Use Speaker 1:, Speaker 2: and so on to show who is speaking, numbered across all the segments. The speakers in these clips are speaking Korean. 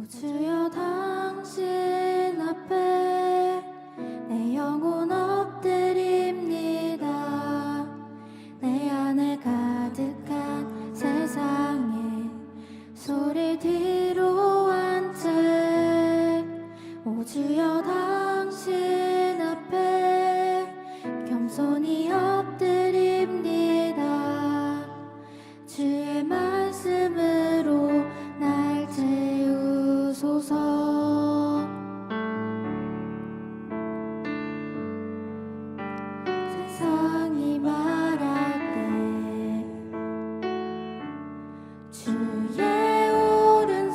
Speaker 1: 주여 당신 앞에 내 영혼 엎드립니다. 내 안에 가득한 세상에 소리 뒤로 한 채 오 주여 당신 앞에 겸손히 엎드립니다. 주의 말씀으로 날 채우소서. 세상이 말할 때 주의 오른손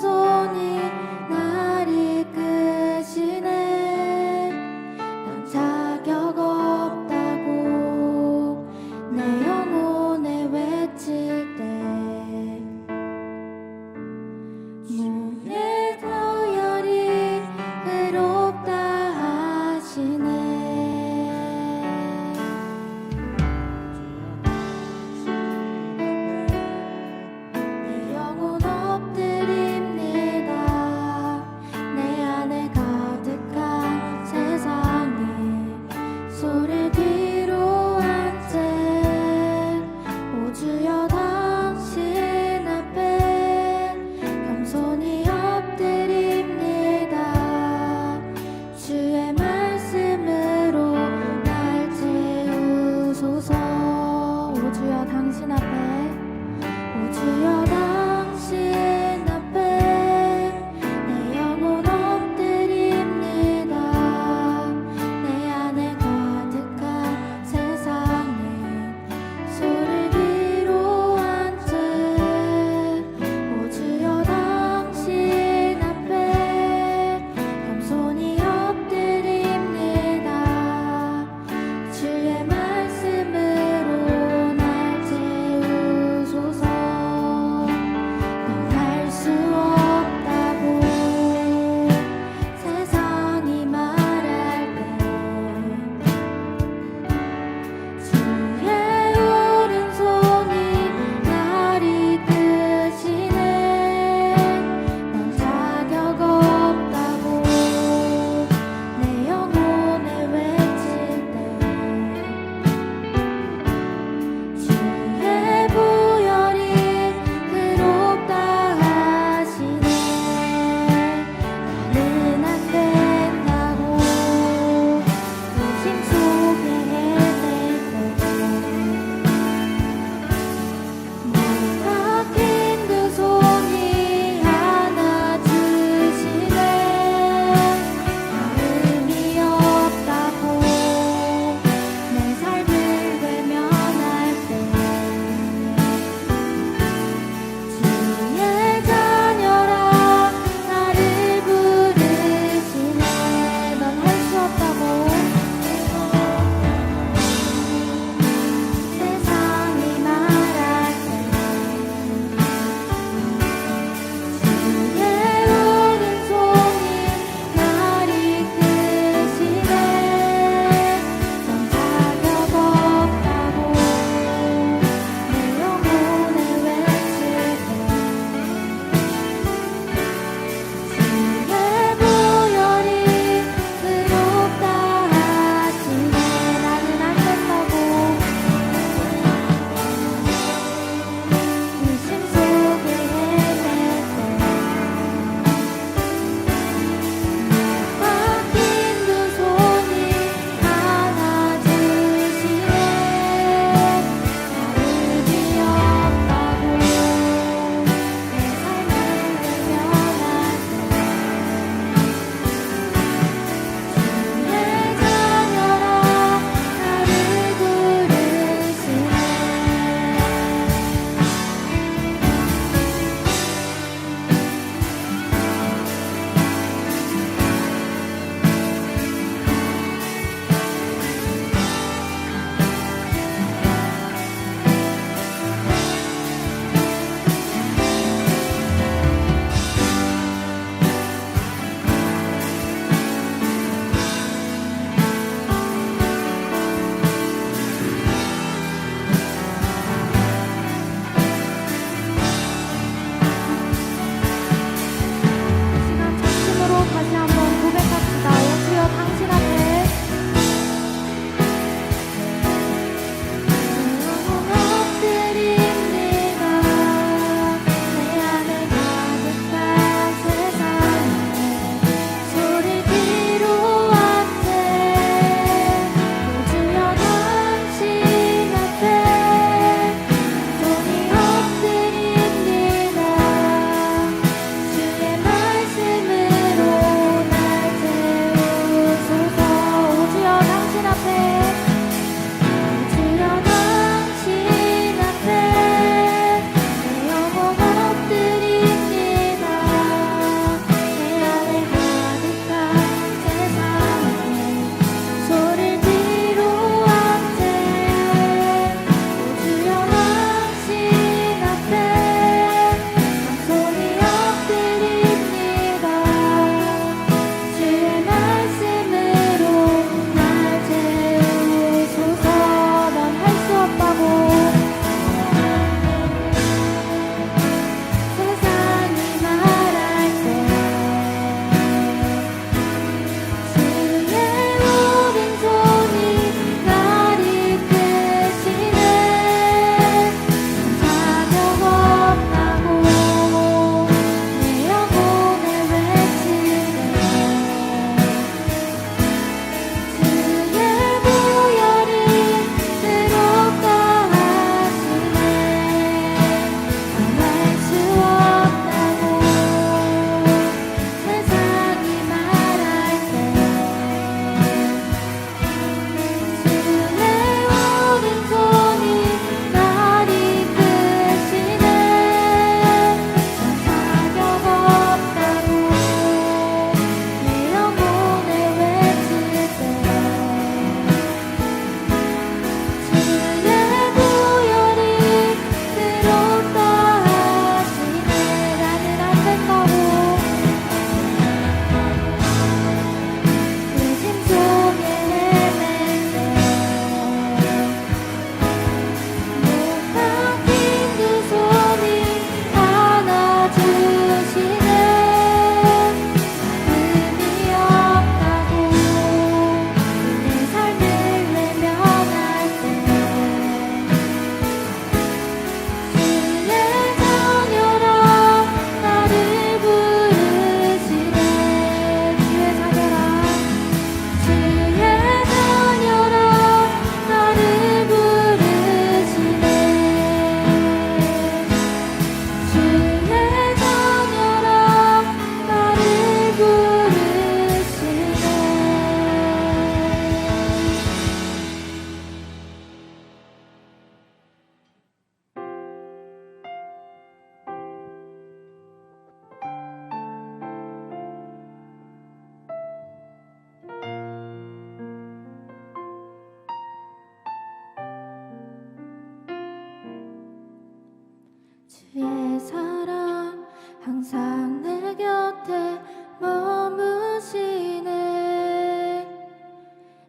Speaker 1: 항상 내 곁에 머무시네.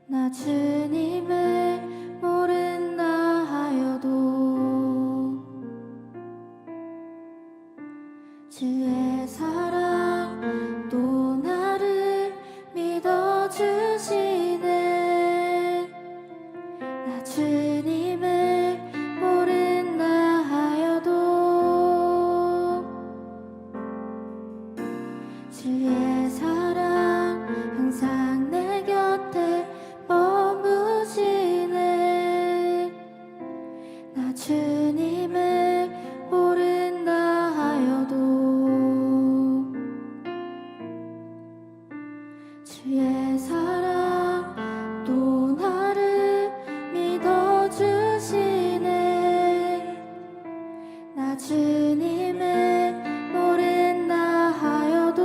Speaker 1: 나 주님을 모른다 하여도 주의 사랑 또 나를 믿어주시네. 나 주님을 모른다 하여도 주의 사랑 항상 내 곁에 머무시네. 나 주님을 모른다 하여도 주의 사랑 또 나를 믿어주시네. 나 주님을 모른다 하여도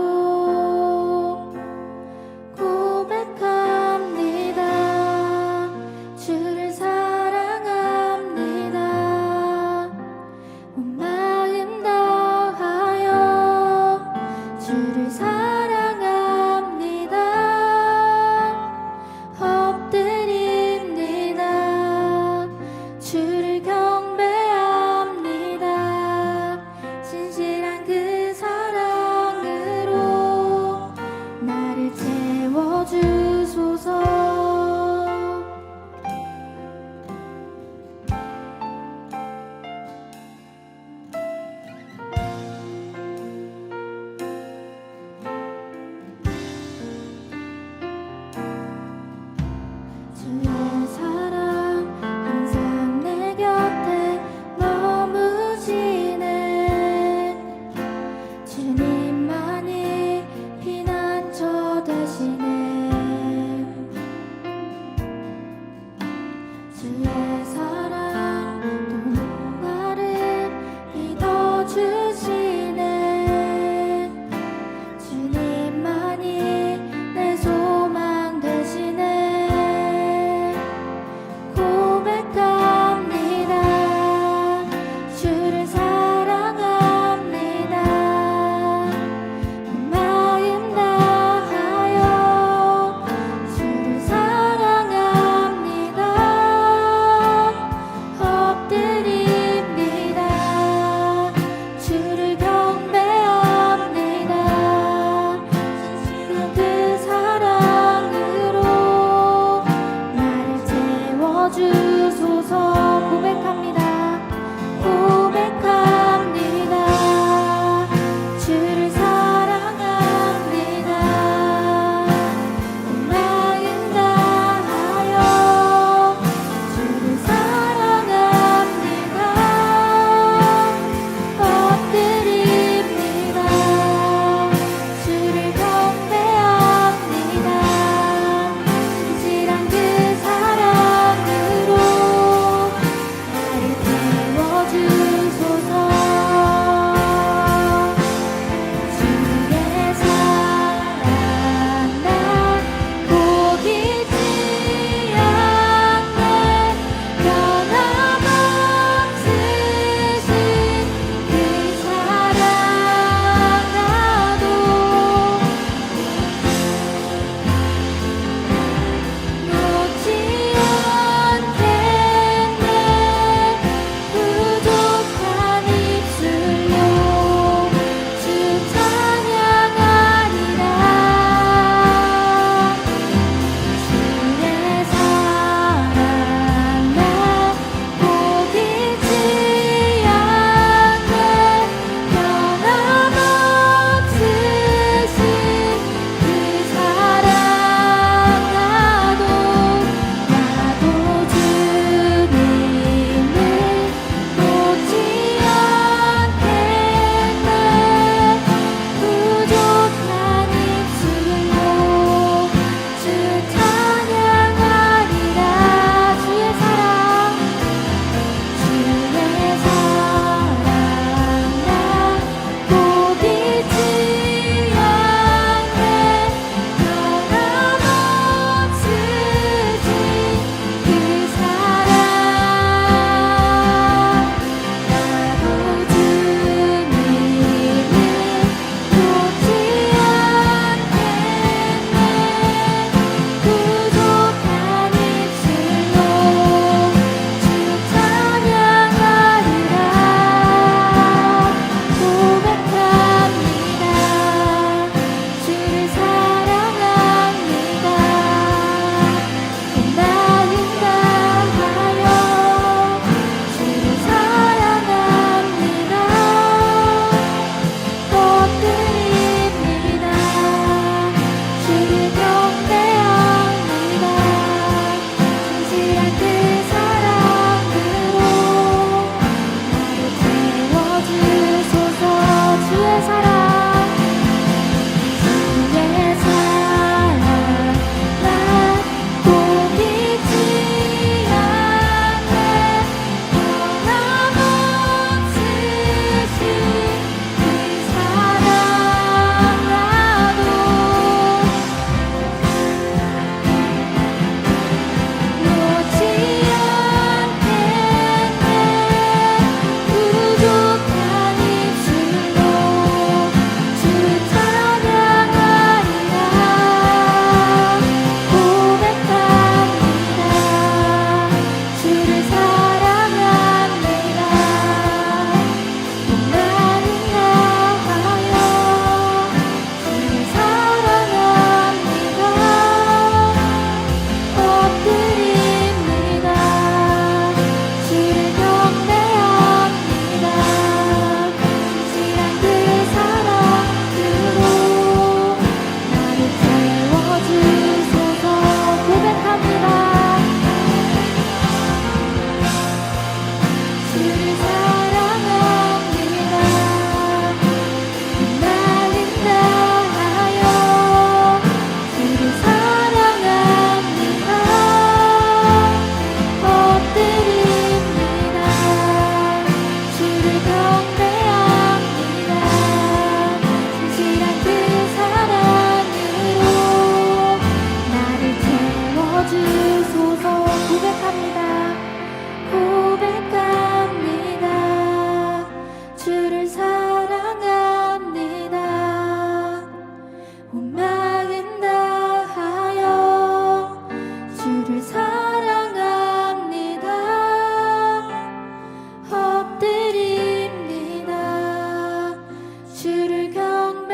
Speaker 1: 주를 경배합니다.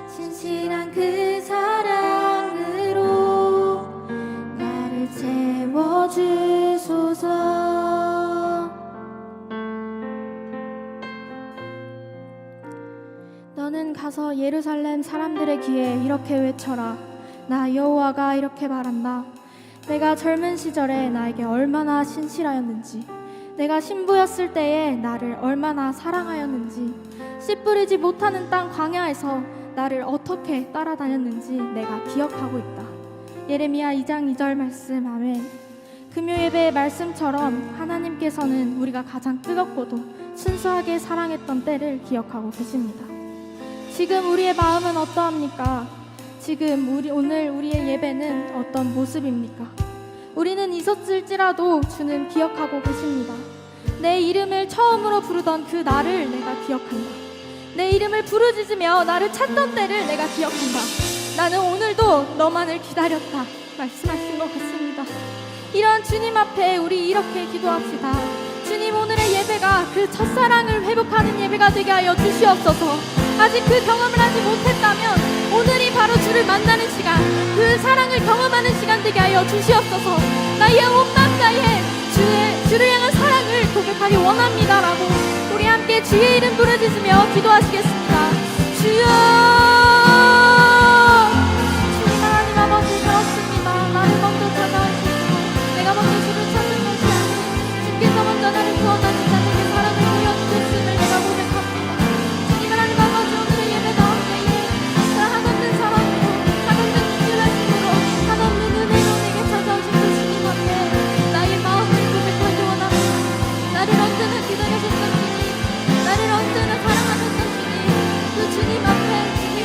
Speaker 1: 신실한 그 사랑으로 나를 채워주소서. 너는 가서 예루살렘 사람들의 귀에 이렇게 외쳐라. 나 여호와가 이렇게 말한다. 내가 젊은 시절에 나에게 얼마나 신실하였는지, 내가 신부였을 때에 나를 얼마나 사랑하였는지, 씨 뿌리지 못하는 땅 광야에서 나를 어떻게 따라다녔는지 내가 기억하고 있다. 예레미야 2장 2절 말씀. 아멘. 금요 예배의 말씀처럼 하나님께서는 우리가 가장 뜨겁고도 순수하게 사랑했던 때를 기억하고 계십니다. 지금 우리의 마음은 어떠합니까? 지금 오늘 우리의 예배는 어떤 모습입니까? 우리는 있었을지라도 주는 기억하고 계십니다. 내 이름을 처음으로 부르던 그 나를 내가 기억한다. 내 이름을 부르짖으며 나를 찾던 때를 내가 기억한다. 나는 오늘도 너만을 기다렸다 말씀하신 것 같습니다. 이런 주님 앞에 우리 이렇게 기도합시다. 주님, 오늘의 예배가 그 첫사랑을 회복하는 예배가 되게 하여 주시옵소서. 아직 그 경험을 하지 못했다면 오늘이 바로 주를 만나는 시간, 그 사랑을 경험하는 시간 되게 하여 주시옵소서. 나의 온 마음 다해 주를 향한 사랑을 고백하기 원합니다라고 우리 함께 주의 이름 부르짖으며 기도하시겠습니다. 주여, 주님 하나님 아버지, 그렇습니다. 나를 먼저 찾아오시고 내가 먼저 주를 찾는 것이 아니고 주께서 먼저 나를 구원하신 자에게 사랑을 보여주셨음을 내가 고백합니다. 주님 하나님 아버지, 오늘의 예배 나올 때에 한없는 사랑으로, 한없는 진실하심으로, 한없는 은혜로 내게 찾아오신 그 주님 앞에 나의 마음을 고백하기 원합니다. 나를 언제나 기다려주셨던 주님, 나를 언제나 사랑하셨던 주님, 그 주님 앞에 주님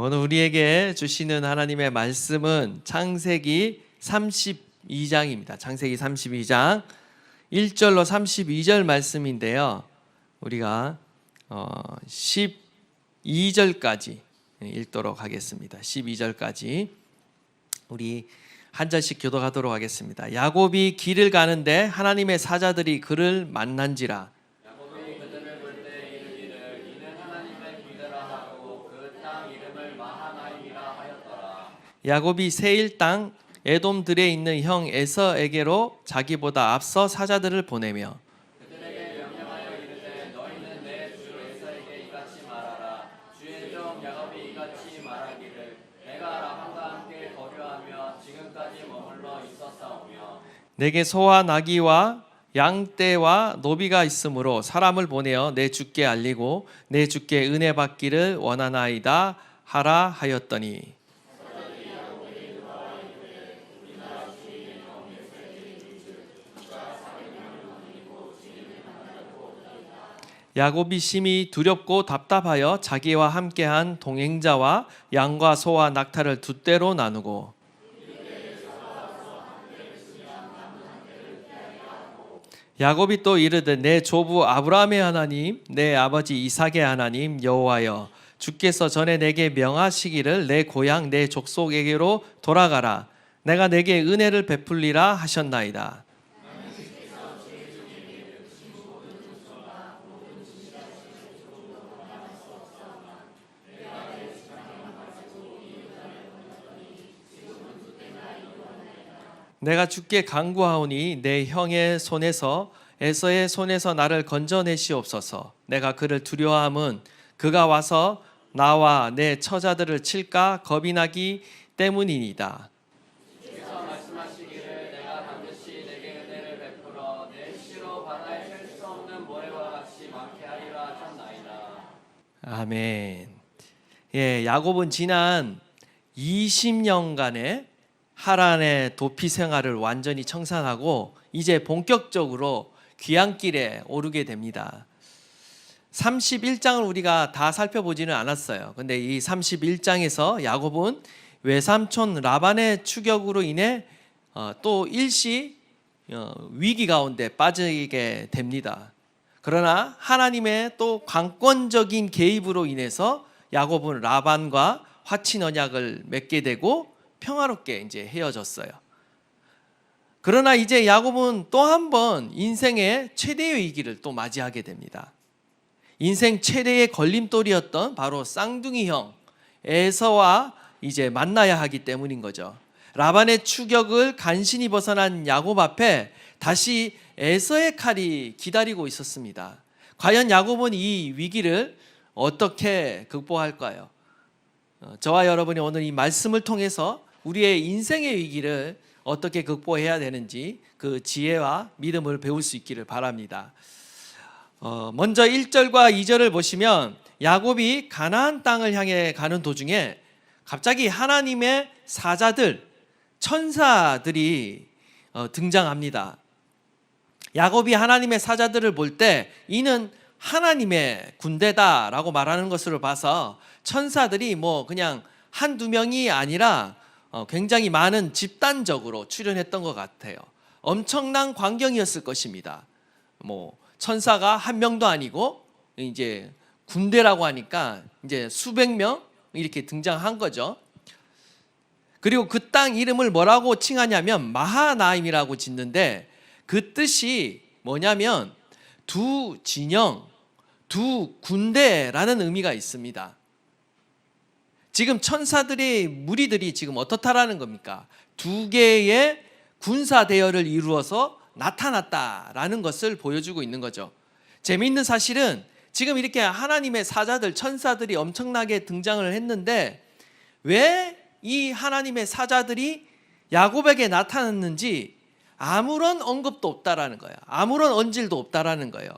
Speaker 2: 오늘 우리에게 주시는 하나님의 말씀은 창세기 32장입니다. 창세기 32장 1절로 32절 말씀인데요. 우리가 12절까지 읽도록 하겠습니다. 12절까지 우리 한 절씩 교독하도록 하겠습니다. 야곱이 길을 가는데 하나님의 사자들이 그를 만난지라.
Speaker 3: 야곱이 그들을 볼 때 이르기를 이는 하나님의 길이라 하고 그 땅 이름을 마하나임이라 하였더라.
Speaker 2: 야곱이 세일 땅 에돔들에 있는 형 에서에게로 자기보다 앞서 사자들을 보내며
Speaker 3: 그들에게 명령하여 이르되 너희는 내 주 에서에게 이같이 말하라. 주의 종 야곱이 이같이 말하기를 내가 라반과 함께 거류하며 지금까지 머물러 있었사오며
Speaker 2: 내게 소와 나귀와 양떼와 노비가 있으므로 사람을 보내어 내 주께 알리고 내 주께 은혜 받기를 원하나이다 하라 하였더니 야곱이 심히 두렵고 답답하여 자기와 함께한 동행자와 양과 소와 낙타를 두 떼로 나누고 야곱이 또 이르되 내 조부 아브라함의 하나님 내 아버지 이삭의 하나님 여호와여 주께서 전에 내게 명하시기를 내 고향 내 족속에게로 돌아가라 내가 내게 은혜를 베풀리라 하셨나이다. 내가 주께 간구하오니 내 형의 손에서 에서의 손에서 나를 건져내시옵소서. 내가 그를 두려워함은 그가 와서 나와 내 처자들을 칠까 겁이 나기 때문이니이다.
Speaker 3: 주께서 말씀하시기를 내가 반드시 내게 은혜를 베풀어 내 시로 바다에 셀 수 없는 모래와 같이 많게 하리라 하셨나이다.
Speaker 2: 아멘. 예, 야곱은 지난 20년간의 하란의 도피 생활을 완전히 청산하고 이제 본격적으로 귀향길에 오르게 됩니다. 31장을 우리가 다 살펴보지는 않았어요. 근데 이 31장에서 야곱은 외삼촌 라반의 추격으로 인해 또 일시 위기 가운데 빠지게 됩니다. 그러나 하나님의 또 강권적인 개입으로 인해서 야곱은 라반과 화친 언약을 맺게 되고 평화롭게 이제 헤어졌어요. 그러나 이제 야곱은 또 한 번 인생의 최대의 위기를 또 맞이하게 됩니다. 인생 최대의 걸림돌이었던 바로 쌍둥이 형 에서와 이제 만나야 하기 때문인 거죠. 라반의 추격을 간신히 벗어난 야곱 앞에 다시 에서의 칼이 기다리고 있었습니다. 과연 야곱은 이 위기를 어떻게 극복할까요? 저와 여러분이 오늘 이 말씀을 통해서 우리의 인생의 위기를 어떻게 극복해야 되는지 그 지혜와 믿음을 배울 수 있기를 바랍니다. 먼저 1절과 2절을 보시면 야곱이 가나안 땅을 향해 가는 도중에 갑자기 하나님의 사자들, 천사들이 등장합니다. 야곱이 하나님의 사자들을 볼 때 이는 하나님의 군대다라고 말하는 것으로 봐서 천사들이 뭐 그냥 한두 명이 아니라 굉장히 많은 집단적으로 출현했던 것 같아요. 엄청난 광경이었을 것입니다. 뭐 천사가 한 명도 아니고 이제 군대라고 하니까 이제 수백 명 이렇게 등장한 거죠. 그리고 그 땅 이름을 뭐라고 칭하냐면 마하나임이라고 짓는데 그 뜻이 뭐냐면 두 진영, 두 군대라는 의미가 있습니다. 지금 천사들의 무리들이 지금 어떻다라는 겁니까? 두 개의 군사 대열을 이루어서 나타났다라는 것을 보여주고 있는 거죠. 재미있는 사실은 지금 이렇게 하나님의 사자들, 천사들이 엄청나게 등장을 했는데 왜 이 하나님의 사자들이 야곱에게 나타났는지 아무런 언급도 없다라는 거예요. 아무런 언질도 없다라는 거예요.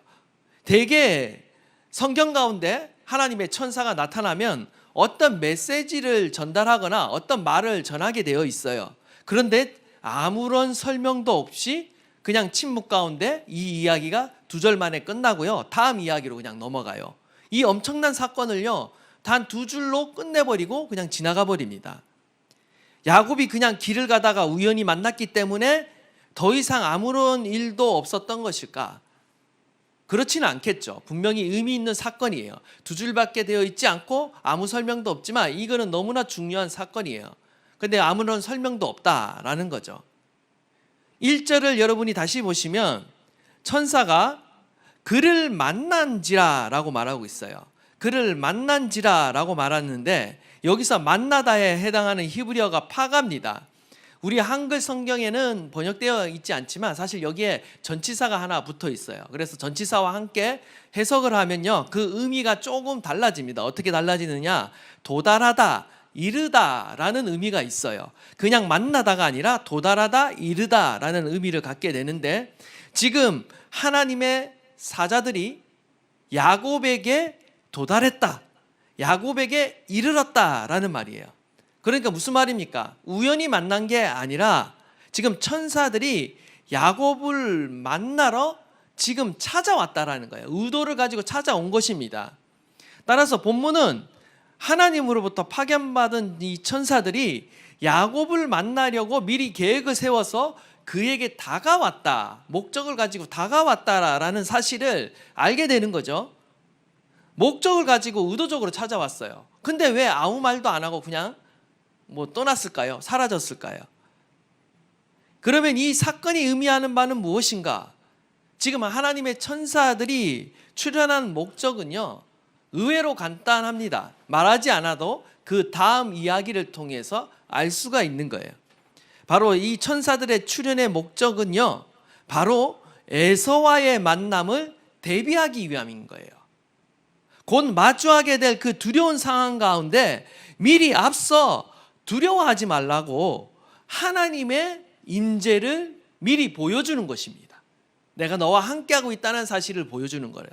Speaker 2: 대개 성경 가운데 하나님의 천사가 나타나면 어떤 메시지를 전달하거나 어떤 말을 전하게 되어 있어요. 그런데 아무런 설명도 없이 그냥 침묵 가운데 이 이야기가 2절 만에 끝나고요. 다음 이야기로 그냥 넘어가요. 이 엄청난 사건을요, 단 2줄로 끝내버리고 그냥 지나가 버립니다. 야곱이 그냥 길을 가다가 우연히 만났기 때문에 더 이상 아무런 일도 없었던 것일까? 그렇지는 않겠죠. 분명히 의미 있는 사건이에요. 2줄밖에 되어 있지 않고 아무 설명도 없지만 이거는 너무나 중요한 사건이에요. 근데 아무런 설명도 없다라는 거죠. 1절을 여러분이 다시 보시면 천사가 그를 만난지라라고 말하고 있어요. 그를 만난지라라고 말하는데 여기서 만나다에 해당하는 히브리어가 파가입니다. 우리 한글 성경에는 번역되어 있지 않지만 사실 여기에 전치사가 하나 붙어 있어요. 그래서 전치사와 함께 해석을 하면요, 그 의미가 조금 달라집니다. 어떻게 달라지느냐? 도달하다, 이르다라는 의미가 있어요. 그냥 만나다가 아니라 도달하다, 이르다라는 의미를 갖게 되는데, 지금 하나님의 사자들이 야곱에게 도달했다, 야곱에게 이르렀다라는 말이에요. 그러니까 무슨 말입니까? 우연히 만난 게 아니라 지금 천사들이 야곱을 만나러 지금 찾아왔다라는 거예요. 의도를 가지고 찾아온 것입니다. 따라서 본문은 하나님으로부터 파견받은 이 천사들이 야곱을 만나려고 미리 계획을 세워서 그에게 다가왔다, 목적을 가지고 다가왔다라는 사실을 알게 되는 거죠. 목적을 가지고 의도적으로 찾아왔어요. 근데 왜 아무 말도 안 하고 그냥 떠났을까요? 사라졌을까요? 그러면 이 사건이 의미하는 바는 무엇인가? 지금 하나님의 천사들이 출현한 목적은요, 의외로 간단합니다. 말하지 않아도 그 다음 이야기를 통해서 알 수가 있는 거예요. 바로 이 천사들의 출현의 목적은요, 바로 에서와의 만남을 대비하기 위함인 거예요. 곧 마주하게 될 그 두려운 상황 가운데 미리 앞서 두려워하지 말라고 하나님의 임재를 미리 보여주는 것입니다. 내가 너와 함께하고 있다는 사실을 보여주는 거예요.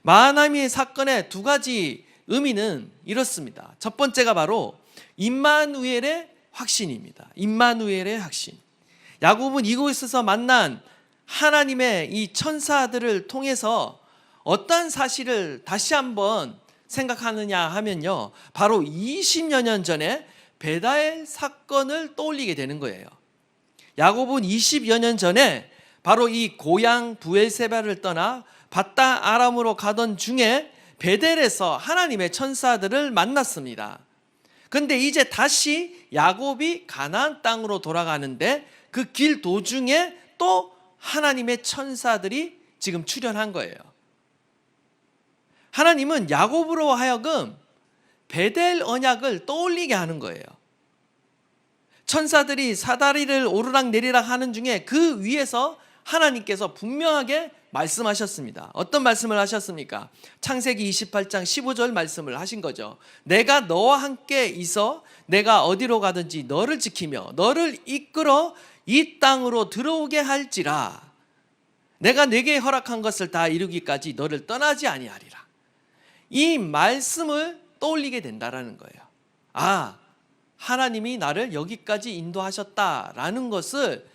Speaker 2: 마하나임의 사건의 2가지 의미는 이렇습니다. 첫 번째가 바로 임마누엘의 확신입니다. 임마누엘의 확신. 야곱은 이곳에서 만난 하나님의 이 천사들을 통해서 어떤 사실을 다시 한번 생각하느냐 하면요, 바로 20여 년 전에 베다엘 사건을 떠올리게 되는 거예요. 야곱은 20여 년 전에 바로 이 고향 브엘세바를 떠나 밧단 아람으로 가던 중에 베델에서 하나님의 천사들을 만났습니다. 근데 이제 다시 야곱이 가나안 땅으로 돌아가는데 그 길 도중에 또 하나님의 천사들이 지금 출현한 거예요. 하나님은 야곱으로 하여금 베델 언약을 떠올리게 하는 거예요. 천사들이 사다리를 오르락 내리락 하는 중에 그 위에서 하나님께서 분명하게 말씀하셨습니다. 어떤 말씀을 하셨습니까? 창세기 28장 15절 말씀을 하신 거죠. 내가 너와 함께 있어 내가 어디로 가든지 너를 지키며 너를 이끌어 이 땅으로 들어오게 할지라. 내가 네게 허락한 것을 다 이루기까지 너를 떠나지 아니하리라. 이 말씀을 떠올리게 된다라는 거예요. 아, 하나님이 나를 여기까지 인도하셨다라는 것을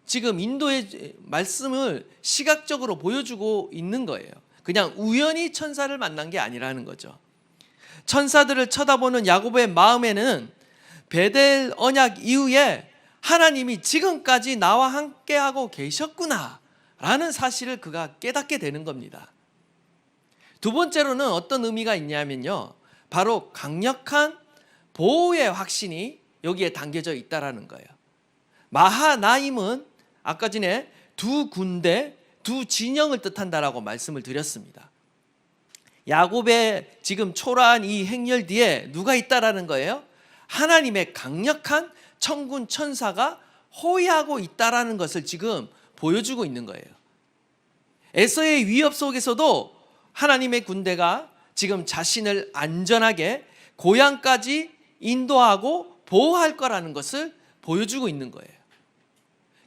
Speaker 2: 지금 인도의 말씀을 시각적으로 보여주고 있는 거예요. 그냥 우연히 천사를 만난 게 아니라는 거죠. 천사들을 쳐다보는 야곱의 마음에는 베델 언약 이후에 하나님이 지금까지 나와 함께하고 계셨구나 라는 사실을 그가 깨닫게 되는 겁니다. 2번째로는 어떤 의미가 있냐면요, 바로 강력한 보호의 확신이 여기에 담겨져 있다라는 거예요. 마하나임은 아까 전에 2 군대, 2 진영을 뜻한다라고 말씀을 드렸습니다. 야곱의 지금 초라한 이 행렬 뒤에 누가 있다라는 거예요? 하나님의 강력한 천군 천사가 호위하고 있다라는 것을 지금 보여주고 있는 거예요. 에서의 위협 속에서도 하나님의 군대가 지금 자신을 안전하게 고향까지 인도하고 보호할 거라는 것을 보여주고 있는 거예요.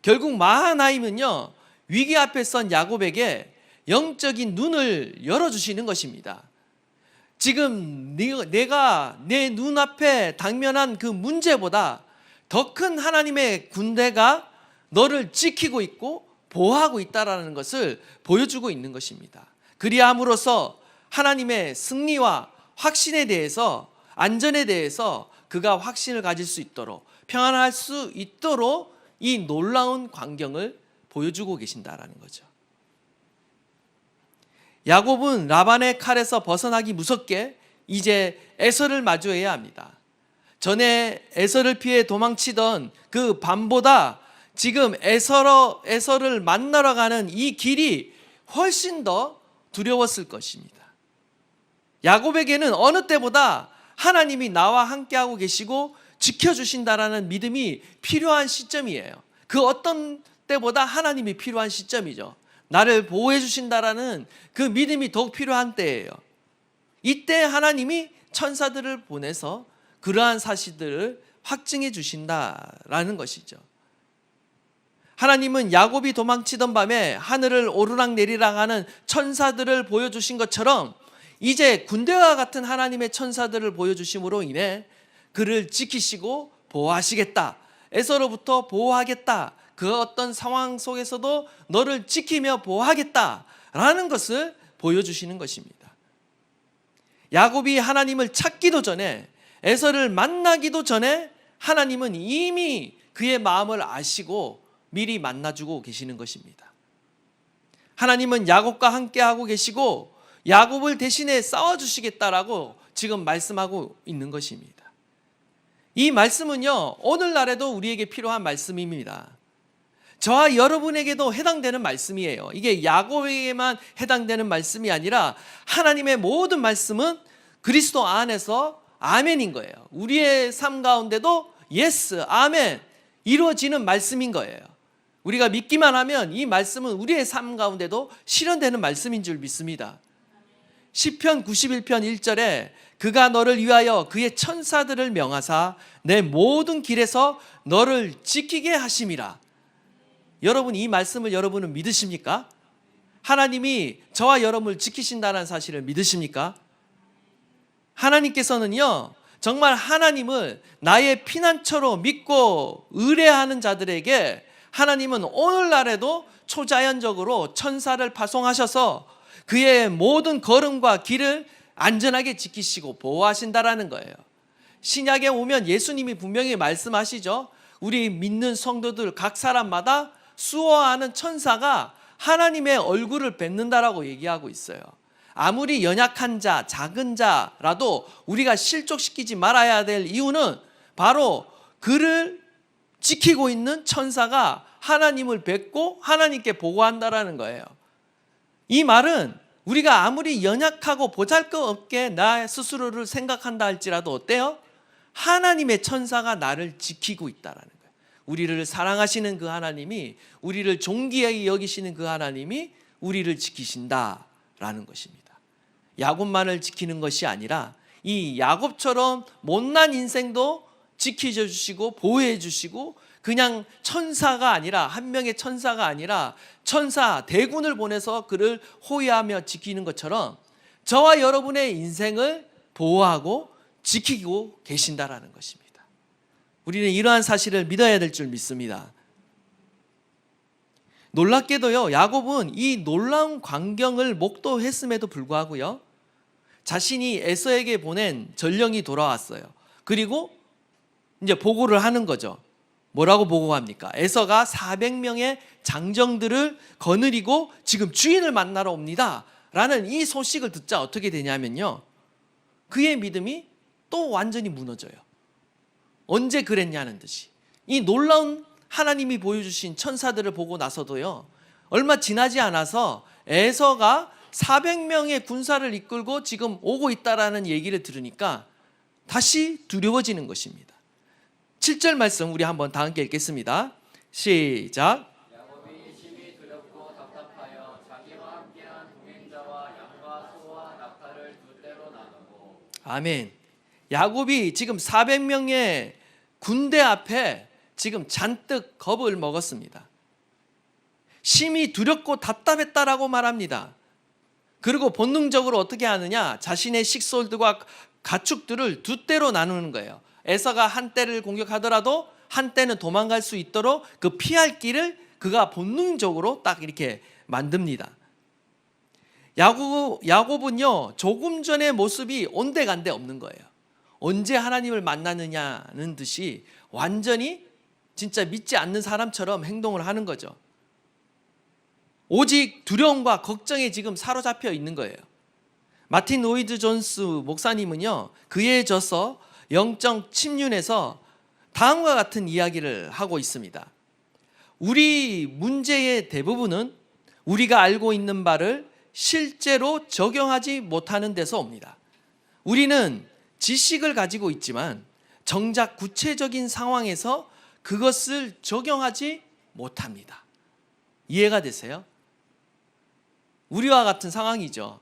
Speaker 2: 결국 마하나임은요, 위기 앞에 선 야곱에게 영적인 눈을 열어주시는 것입니다. 지금 내가 내 눈앞에 당면한 그 문제보다 더 큰 하나님의 군대가 너를 지키고 있고 보호하고 있다라는 것을 보여주고 있는 것입니다. 그리함으로써 하나님의 승리와 확신에 대해서, 안전에 대해서 그가 확신을 가질 수 있도록, 평안할 수 있도록 이 놀라운 광경을 보여주고 계신다라는 거죠. 야곱은 라반의 칼에서 벗어나기 무섭게 이제 에서를 마주해야 합니다. 전에 에서를 피해 도망치던 그 밤보다 지금 에서를 만나러 가는 이 길이 훨씬 더 두려웠을 것입니다. 야곱에게는 어느 때보다 하나님이 나와 함께하고 계시고 지켜주신다라는 믿음이 필요한 시점이에요. 그 어떤 때보다 하나님이 필요한 시점이죠. 나를 보호해 주신다라는 그 믿음이 더욱 필요한 때예요. 이때 하나님이 천사들을 보내서 그러한 사실들을 확증해 주신다라는 것이죠. 하나님은 야곱이 도망치던 밤에 하늘을 오르락내리락 하는 천사들을 보여주신 것처럼 이제 군대와 같은 하나님의 천사들을 보여주심으로 인해 그를 지키시고 보호하시겠다, 에서로부터 보호하겠다, 그 어떤 상황 속에서도 너를 지키며 보호하겠다라는 것을 보여주시는 것입니다. 야곱이 하나님을 찾기도 전에, 에서를 만나기도 전에 하나님은 이미 그의 마음을 아시고 미리 만나주고 계시는 것입니다. 하나님은 야곱과 함께하고 계시고 야곱을 대신에 싸워주시겠다라고 지금 말씀하고 있는 것입니다. 이 말씀은요, 오늘날에도 우리에게 필요한 말씀입니다. 저와 여러분에게도 해당되는 말씀이에요. 이게 야곱에게만 해당되는 말씀이 아니라 하나님의 모든 말씀은 그리스도 안에서 아멘인 거예요. 우리의 삶 가운데도 예스, 아멘 이루어지는 말씀인 거예요. 우리가 믿기만 하면 이 말씀은 우리의 삶 가운데도 실현되는 말씀인 줄 믿습니다. 시편 91편 1절에 그가 너를 위하여 그의 천사들을 명하사 내 모든 길에서 너를 지키게 하심이라. 여러분, 이 말씀을 여러분은 믿으십니까? 하나님이 저와 여러분을 지키신다는 사실을 믿으십니까? 하나님께서는요, 정말 하나님을 나의 피난처로 믿고 의뢰하는 자들에게 하나님은 오늘날에도 초자연적으로 천사를 파송하셔서 그의 모든 걸음과 길을 안전하게 지키시고 보호하신다라는 거예요. 신약에 오면 예수님이 분명히 말씀하시죠. 우리 믿는 성도들 각 사람마다 수호하는 천사가 하나님의 얼굴을 뵙는다라고 얘기하고 있어요. 아무리 연약한 자, 작은 자라도 우리가 실족시키지 말아야 될 이유는 바로 그를 지키고 있는 천사가 하나님을 뵙고 하나님께 보고한다라는 거예요. 이 말은 우리가 아무리 연약하고 보잘것없게 나 스스로를 생각한다 할지라도 어때요? 하나님의 천사가 나를 지키고 있다라는 거예요. 우리를 사랑하시는 그 하나님이, 우리를 존귀하게 여기시는 그 하나님이 우리를 지키신다라는 것입니다. 야곱만을 지키는 것이 아니라 이 야곱처럼 못난 인생도 지켜주시고 보호해 주시고, 그냥 천사가 아니라, 한 명의 천사가 아니라 천사 대군을 보내서 그를 호위하며 지키는 것처럼 저와 여러분의 인생을 보호하고 지키고 계신다라는 것입니다. 우리는 이러한 사실을 믿어야 될 줄 믿습니다. 놀랍게도요, 야곱은 이 놀라운 광경을 목도했음에도 불구하고요, 자신이 에서에게 보낸 전령이 돌아왔어요. 그리고 이제 보고를 하는 거죠. 뭐라고 보고합니까? 에서가 400명의 장정들을 거느리고 지금 주인을 만나러 옵니다 라는 이 소식을 듣자 어떻게 되냐면요, 그의 믿음이 또 완전히 무너져요. 언제 그랬냐는 듯이 이 놀라운 하나님이 보여주신 천사들을 보고 나서도요, 얼마 지나지 않아서 에서가 400명의 군사를 이끌고 지금 오고 있다라는 얘기를 들으니까 다시 두려워지는 것입니다. 7절 말씀 우리 한번 다 함께 읽겠습니다. 시작.
Speaker 3: 야곱이 심히 두렵고 답답하여 자기와 함께한 동행자와 양과 소와 낙타를 두 떼로 나누고.
Speaker 2: 아멘. 야곱이 지금 400명의 군대 앞에 지금 잔뜩 겁을 먹었습니다. 심히 두렵고 답답했다라고 말합니다. 그리고 본능적으로 어떻게 하느냐, 자신의 식솔들과 가축들을 두 떼로 나누는 거예요. 에서가 한 떼를 공격하더라도 한 떼는 도망갈 수 있도록 그 피할 길을 그가 본능적으로 딱 이렇게 만듭니다. 야곱은요, 조금 전의 모습이 온데간데 없는 거예요. 언제 하나님을 만나느냐는 듯이 완전히 진짜 믿지 않는 사람처럼 행동을 하는 거죠. 오직 두려움과 걱정에 지금 사로잡혀 있는 거예요. 마틴 로이드 존스 목사님은요, 그에 져서 영적 침륜에서 다음과 같은 이야기를 하고 있습니다. 우리 문제의 대부분은 우리가 알고 있는 바를 실제로 적용하지 못하는 데서 옵니다. 우리는 지식을 가지고 있지만 정작 구체적인 상황에서 그것을 적용하지 못합니다. 이해가 되세요? 우리와 같은 상황이죠.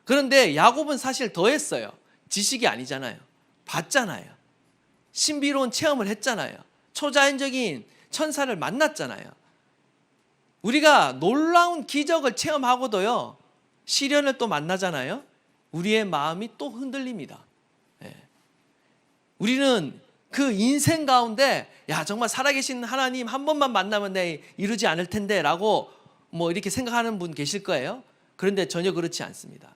Speaker 2: 그런데 야곱은 사실 더했어요. 지식이 아니잖아요. 봤잖아요. 신비로운 체험을 했잖아요. 초자연적인 천사를 만났잖아요. 우리가 놀라운 기적을 체험하고도요, 시련을 또 만나잖아요. 우리의 마음이 또 흔들립니다. 우리는 그 인생 가운데 야, 정말 살아계신 하나님 한 번만 만나면 내 이루지 않을 텐데 라고 뭐 이렇게 생각하는 분 계실 거예요. 그런데 전혀 그렇지 않습니다.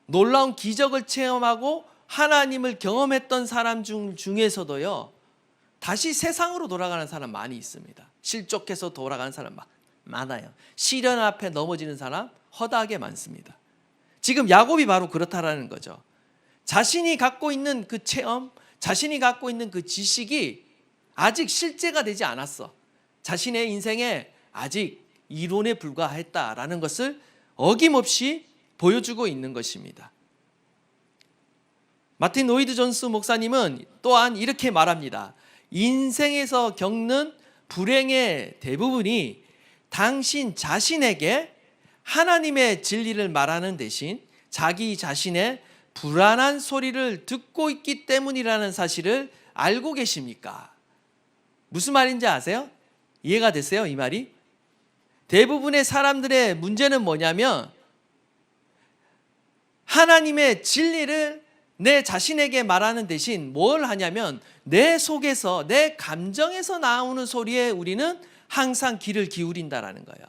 Speaker 2: 놀라운 기적을 체험하고 하나님을 경험했던 사람 중에서도요, 다시 세상으로 돌아가는 사람 많이 있습니다. 실족해서 돌아가는 사람 많아요. 시련 앞에 넘어지는 사람 허다하게 많습니다. 지금 야곱이 바로 그렇다라는 거죠. 자신이 갖고 있는 그 체험, 자신이 갖고 있는 그 지식이 아직 실제가 되지 않았어. 자신의 인생에 아직 이론에 불과했다라는 것을 어김없이 보여주고 있는 것입니다. 마틴 로이드 존스 목사님은 또한 이렇게 말합니다. 인생에서 겪는 불행의 대부분이 당신 자신에게 하나님의 진리를 말하는 대신 자기 자신의 불안한 소리를 듣고 있기 때문이라는 사실을 알고 계십니까? 무슨 말인지 아세요? 이해가 됐어요? 이 말이? 대부분의 사람들의 문제는 뭐냐면 하나님의 진리를 내 자신에게 말하는 대신 뭘 하냐면 내 속에서, 내 감정에서 나오는 소리에 우리는 항상 귀를 기울인다라는 거예요.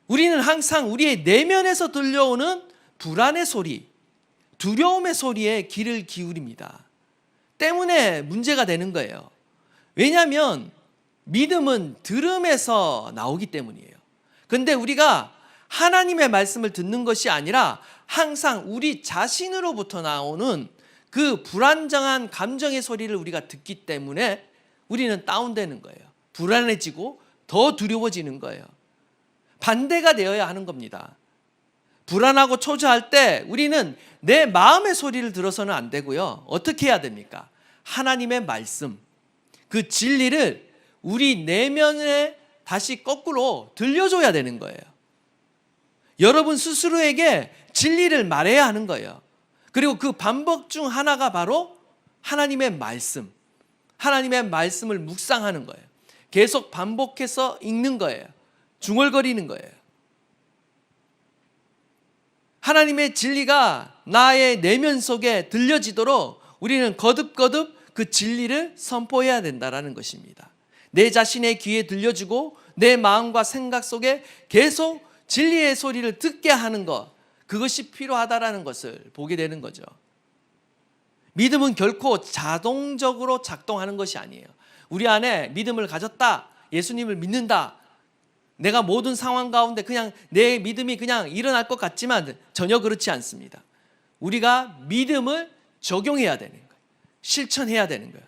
Speaker 2: 우리는 항상 우리의 내면에서 들려오는 불안의 소리, 두려움의 소리에 귀를 기울입니다. 때문에 문제가 되는 거예요. 왜냐하면 믿음은 들음에서 나오기 때문이에요. 그런데 우리가 하나님의 말씀을 듣는 것이 아니라 항상 우리 자신으로부터 나오는 그 불안정한 감정의 소리를 우리가 듣기 때문에 우리는 다운되는 거예요. 불안해지고 더 두려워지는 거예요. 반대가 되어야 하는 겁니다. 불안하고 초조할 때 우리는 내 마음의 소리를 들어서는 안 되고요. 어떻게 해야 됩니까? 하나님의 말씀, 그 진리를 우리 내면에 다시 거꾸로 들려줘야 되는 거예요. 여러분 스스로에게 진리를 말해야 하는 거예요. 그리고 그 반복 중 하나가 바로 하나님의 말씀, 하나님의 말씀을 묵상하는 거예요. 계속 반복해서 읽는 거예요. 중얼거리는 거예요. 하나님의 진리가 나의 내면 속에 들려지도록 우리는 거듭거듭 그 진리를 선포해야 된다는 것입니다. 내 자신의 귀에 들려주고 내 마음과 생각 속에 계속 진리의 소리를 듣게 하는 것, 그것이 필요하다라는 것을 보게 되는 거죠. 믿음은 결코 자동적으로 작동하는 것이 아니에요. 우리 안에 믿음을 가졌다, 예수님을 믿는다, 내가 모든 상황 가운데 그냥 내 믿음이 그냥 일어날 것 같지만 전혀 그렇지 않습니다. 우리가 믿음을 적용해야 되는 거예요. 실천해야 되는 거예요.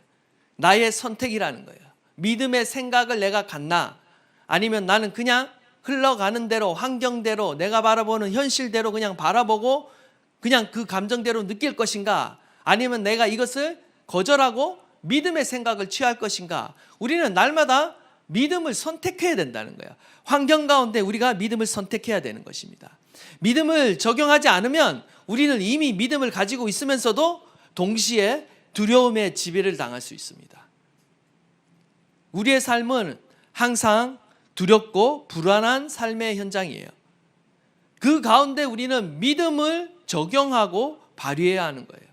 Speaker 2: 나의 선택이라는 거예요. 믿음의 생각을 내가 갖나, 아니면 나는 그냥 흘러가는 대로, 환경대로, 내가 바라보는 현실대로 그냥 바라보고 그냥 그 감정대로 느낄 것인가, 아니면 내가 이것을 거절하고 믿음의 생각을 취할 것인가. 우리는 날마다 믿음을 선택해야 된다는 거예요. 환경 가운데 우리가 믿음을 선택해야 되는 것입니다. 믿음을 적용하지 않으면 우리는 이미 믿음을 가지고 있으면서도 동시에 두려움의 지배를 당할 수 있습니다. 우리의 삶은 항상 두렵고 불안한 삶의 현장이에요. 그 가운데 우리는 믿음을 적용하고 발휘해야 하는 거예요.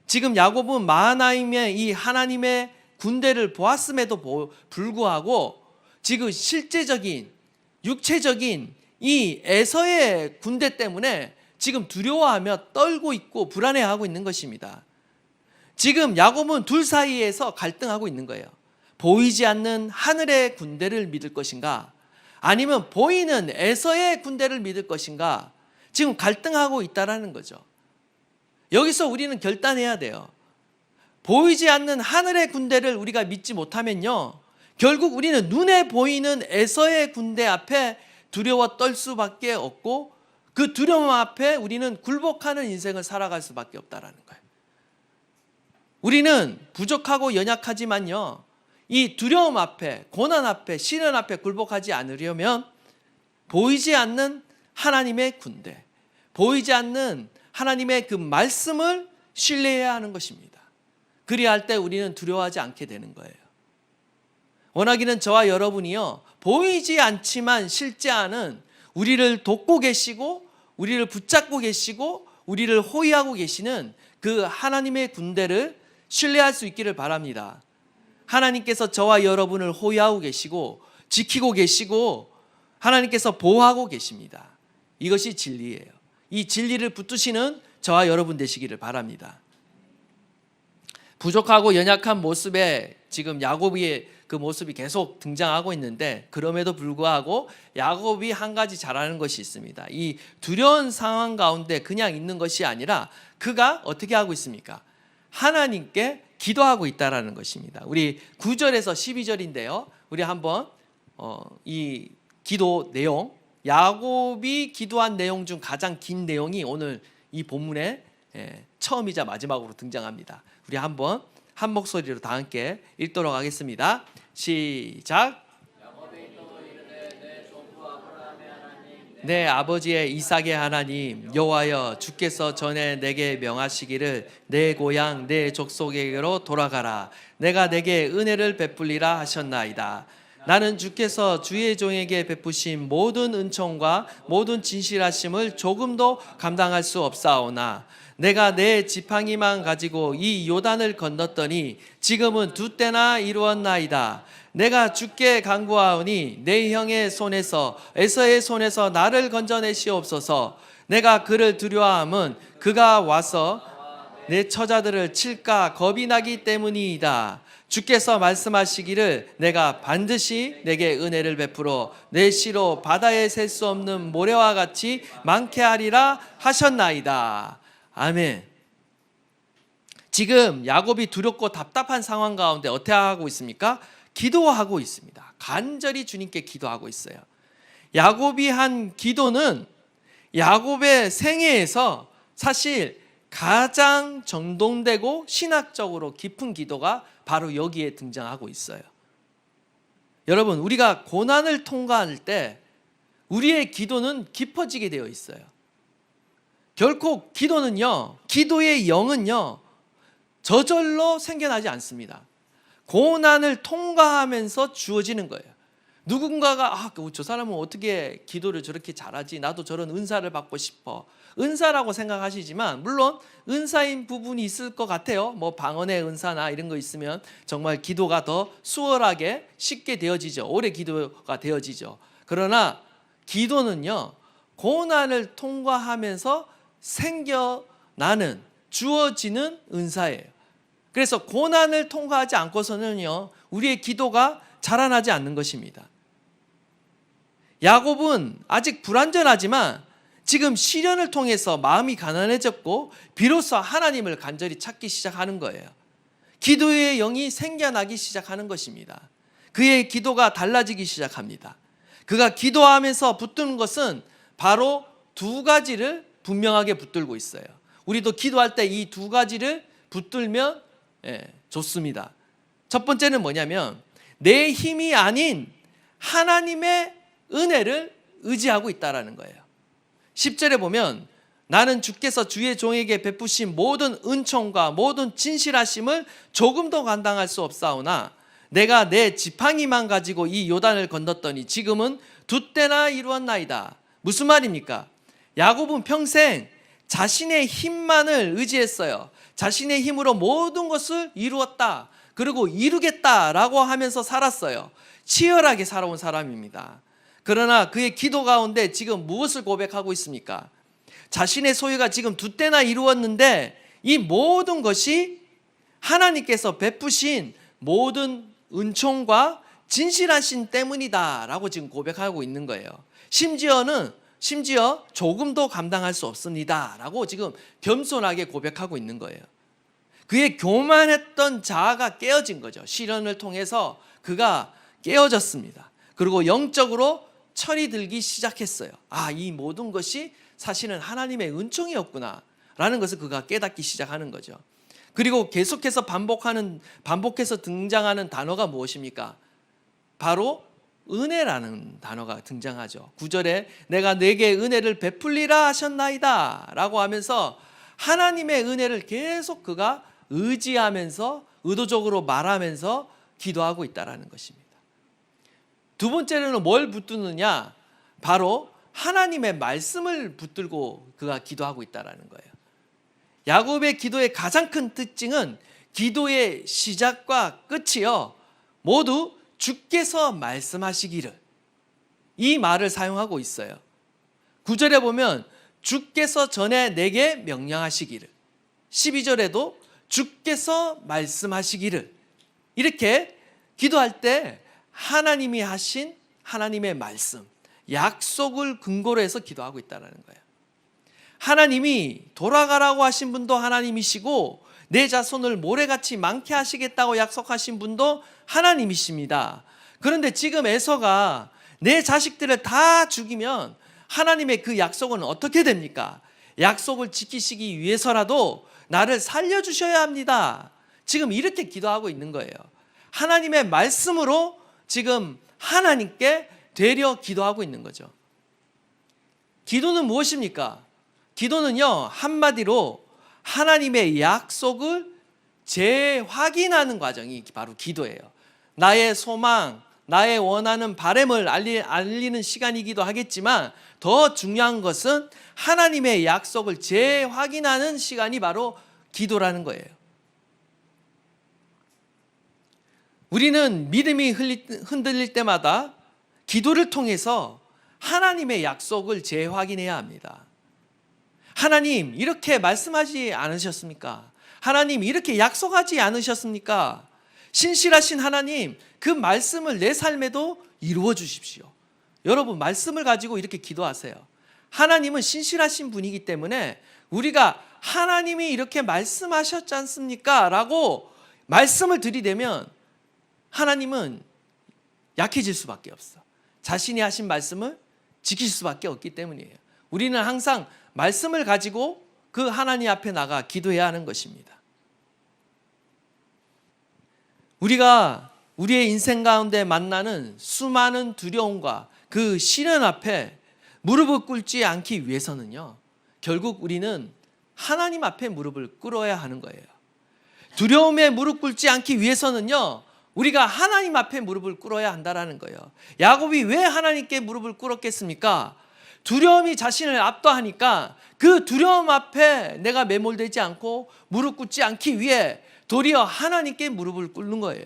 Speaker 2: 지금 야곱은 마하나임의 이 하나님의 군대를 보았음에도 불구하고 지금 실제적인 육체적인 이 에서의 군대 때문에 지금 두려워하며 떨고 있고 불안해하고 있는 것입니다. 지금 야곱은 둘 사이에서 갈등하고 있는 거예요. 보이지 않는 하늘의 군대를 믿을 것인가, 아니면 보이는 에서의 군대를 믿을 것인가, 지금 갈등하고 있다라는 거죠. 여기서 우리는 결단해야 돼요. 보이지 않는 하늘의 군대를 우리가 믿지 못하면요, 결국 우리는 눈에 보이는 에서의 군대 앞에 두려워 떨 수밖에 없고, 그 두려움 앞에 우리는 굴복하는 인생을 살아갈 수밖에 없다라는 거예요. 우리는 부족하고 연약하지만요, 이 두려움 앞에, 고난 앞에, 시련 앞에 굴복하지 않으려면 보이지 않는 하나님의 군대, 보이지 않는 하나님의 그 말씀을 신뢰해야 하는 것입니다. 그리할 때 우리는 두려워하지 않게 되는 거예요. 원하기는 저와 여러분이요, 보이지 않지만 실제하는 우리를 돕고 계시고 우리를 붙잡고 계시고 우리를 호위하고 계시는 그 하나님의 군대를 신뢰할 수 있기를 바랍니다. 하나님께서 저와 여러분을 호위하고 계시고 지키고 계시고 하나님께서 보호하고 계십니다. 이것이 진리예요. 이 진리를 붙드시는 저와 여러분 되시기를 바랍니다. 부족하고 연약한 모습에 지금 야곱의 그 모습이 계속 등장하고 있는데, 그럼에도 불구하고 야곱이 한 가지 잘하는 것이 있습니다. 이 두려운 상황 가운데 그냥 있는 것이 아니라 그가 어떻게 하고 있습니까? 하나님께 기도하고 있다라는 것입니다. 우리 9절에서 12절인데요. 우리 한번 이 기도 내용, 야곱이 기도한 내용 중 가장 긴 내용이 오늘 이 본문에 처음이자 마지막으로 등장합니다. 우리 한번 한 목소리로 다 함께 읽도록 하겠습니다. 시작. 내 아버지의 이삭의 하나님 여호와여, 주께서 전에 내게 명하시기를 내 고향 내 족속에게로 돌아가라. 내가 내게 은혜를 베풀리라 하셨나이다. 나는 주께서 주의 종에게 베푸신 모든 은총과 모든 진실하심을 조금도 감당할 수 없사오나 내가 내 지팡이만 가지고 이 요단을 건넜더니 지금은 두 때나 이루었나이다. 내가 주께 간구하오니 내 형의 손에서 에서의 손에서 나를 건져내시옵소서. 내가 그를 두려워함은 그가 와서 내 처자들을 칠까 겁이 나기 때문이이다. 주께서 말씀하시기를 내가 반드시 내게 은혜를 베풀어 내 시로 바다에 셀 수 없는 모래와 같이 많게 하리라 하셨나이다. 아멘. 지금 야곱이 두렵고 답답한 상황 가운데 어떻게 하고 있습니까? 기도하고 있습니다. 간절히 주님께 기도하고 있어요. 야곱이 한 기도는 야곱의 생애에서 사실 가장 정돈되고 신학적으로 깊은 기도가 바로 여기에 등장하고 있어요. 여러분, 우리가 고난을 통과할 때 우리의 기도는 깊어지게 되어 있어요. 결코 기도는요, 기도의 영은요, 저절로 생겨나지 않습니다. 고난을 통과하면서 주어지는 거예요. 누군가가 저 사람은 어떻게 기도를 저렇게 잘하지? 나도 저런 은사를 받고 싶어. 은사라고 생각하시지만 물론 은사인 부분이 있을 것 같아요. 뭐 방언의 은사나 이런 거 있으면 정말 기도가 더 수월하게 쉽게 되어지죠. 오래 기도가 되어지죠. 그러나 기도는요, 고난을 통과하면서 생겨나는, 주어지는 은사예요. 그래서 고난을 통과하지 않고서는요, 우리의 기도가 자라나지 않는 것입니다. 야곱은 아직 불완전하지만 지금 시련을 통해서 마음이 가난해졌고 비로소 하나님을 간절히 찾기 시작하는 거예요. 기도의 영이 생겨나기 시작하는 것입니다. 그의 기도가 달라지기 시작합니다. 그가 기도하면서 붙드는 것은 바로 두 가지를 분명하게 붙들고 있어요. 우리도 기도할 때 이 두 가지를 붙들면 좋습니다. 첫 번째는 뭐냐면 내 힘이 아닌 하나님의 은혜를 의지하고 있다라는 거예요. 10절에 보면 나는 주께서 주의 종에게 베푸신 모든 은총과 모든 진실하심을 조금도 감당할 수 없사오나 내가 내 지팡이만 가지고 이 요단을 건넜더니 지금은 두 때나 이루었나이다. 무슨 말입니까? 야곱은 평생 자신의 힘만을 의지했어요. 자신의 힘으로 모든 것을 이루었다, 그리고 이루겠다라고 하면서 살았어요. 치열하게 살아온 사람입니다. 그러나 그의 기도 가운데 지금 무엇을 고백하고 있습니까? 자신의 소유가 지금 두 때나 이루었는데 이 모든 것이 하나님께서 베푸신 모든 은총과 진실하신 때문이다 라고 지금 고백하고 있는 거예요. 심지어 조금도 감당할 수 없습니다 라고 지금 겸손하게 고백하고 있는 거예요. 그의 교만했던 자아가 깨어진 거죠. 시련을 통해서 그가 깨어졌습니다. 그리고 영적으로 철이 들기 시작했어요. 이 모든 것이 사실은 하나님의 은총이었구나 라는 것을 그가 깨닫기 시작하는 거죠. 그리고 계속해서 반복해서 등장하는 단어가 무엇입니까? 바로 은혜라는 단어가 등장하죠. 9절에 내가 내게 은혜를 베풀리라 하셨나이다 라고 하면서 하나님의 은혜를 계속 그가 의지하면서 의도적으로 말하면서 기도하고 있다는 것입니다. 두 번째로는 뭘 붙드느냐? 바로 하나님의 말씀을 붙들고 그가 기도하고 있다는 거예요. 야곱의 기도의 가장 큰 특징은 기도의 시작과 끝이요 모두 주께서 말씀하시기를, 이 말을 사용하고 있어요. 9절에 보면 주께서 전에 내게 명령하시기를, 12절에도 주께서 말씀하시기를, 이렇게 기도할 때 하나님이 하신 하나님의 말씀, 약속을 근거로 해서 기도하고 있다는 거예요. 하나님이 돌아가라고 하신 분도 하나님이시고 내 자손을 모래같이 많게 하시겠다고 약속하신 분도 하나님이십니다. 그런데 지금 에서가 내 자식들을 다 죽이면 하나님의 그 약속은 어떻게 됩니까? 약속을 지키시기 위해서라도 나를 살려주셔야 합니다. 지금 이렇게 기도하고 있는 거예요. 하나님의 말씀으로 지금 하나님께 되려 기도하고 있는 거죠. 기도는 무엇입니까? 기도는요, 한마디로 하나님의 약속을 재확인하는 과정이 바로 기도예요. 나의 소망, 나의 원하는 바람을 알리는 시간이기도 하겠지만 더 중요한 것은 하나님의 약속을 재확인하는 시간이 바로 기도라는 거예요. 우리는 믿음이 흔들릴 때마다 기도를 통해서 하나님의 약속을 재확인해야 합니다. 하나님, 이렇게 말씀하지 않으셨습니까? 하나님, 이렇게 약속하지 않으셨습니까? 신실하신 하나님, 그 말씀을 내 삶에도 이루어 주십시오. 여러분, 말씀을 가지고 이렇게 기도하세요. 하나님은 신실하신 분이기 때문에 우리가 하나님이 이렇게 말씀하셨지 않습니까? 라고 말씀을 들이대면 하나님은 약해질 수밖에 없어. 자신이 하신 말씀을 지킬 수밖에 없기 때문이에요. 우리는 항상 말씀을 가지고 그 하나님 앞에 나가 기도해야 하는 것입니다. 우리가 우리의 인생 가운데 만나는 수많은 두려움과 그 시련 앞에 무릎을 꿇지 않기 위해서는요, 결국 우리는 하나님 앞에 무릎을 꿇어야 하는 거예요. 두려움에 무릎 꿇지 않기 위해서는요, 우리가 하나님 앞에 무릎을 꿇어야 한다는 거예요. 야곱이 왜 하나님께 무릎을 꿇었겠습니까? 두려움이 자신을 압도하니까 그 두려움 앞에 내가 매몰되지 않고 무릎 꿇지 않기 위해 도리어 하나님께 무릎을 꿇는 거예요.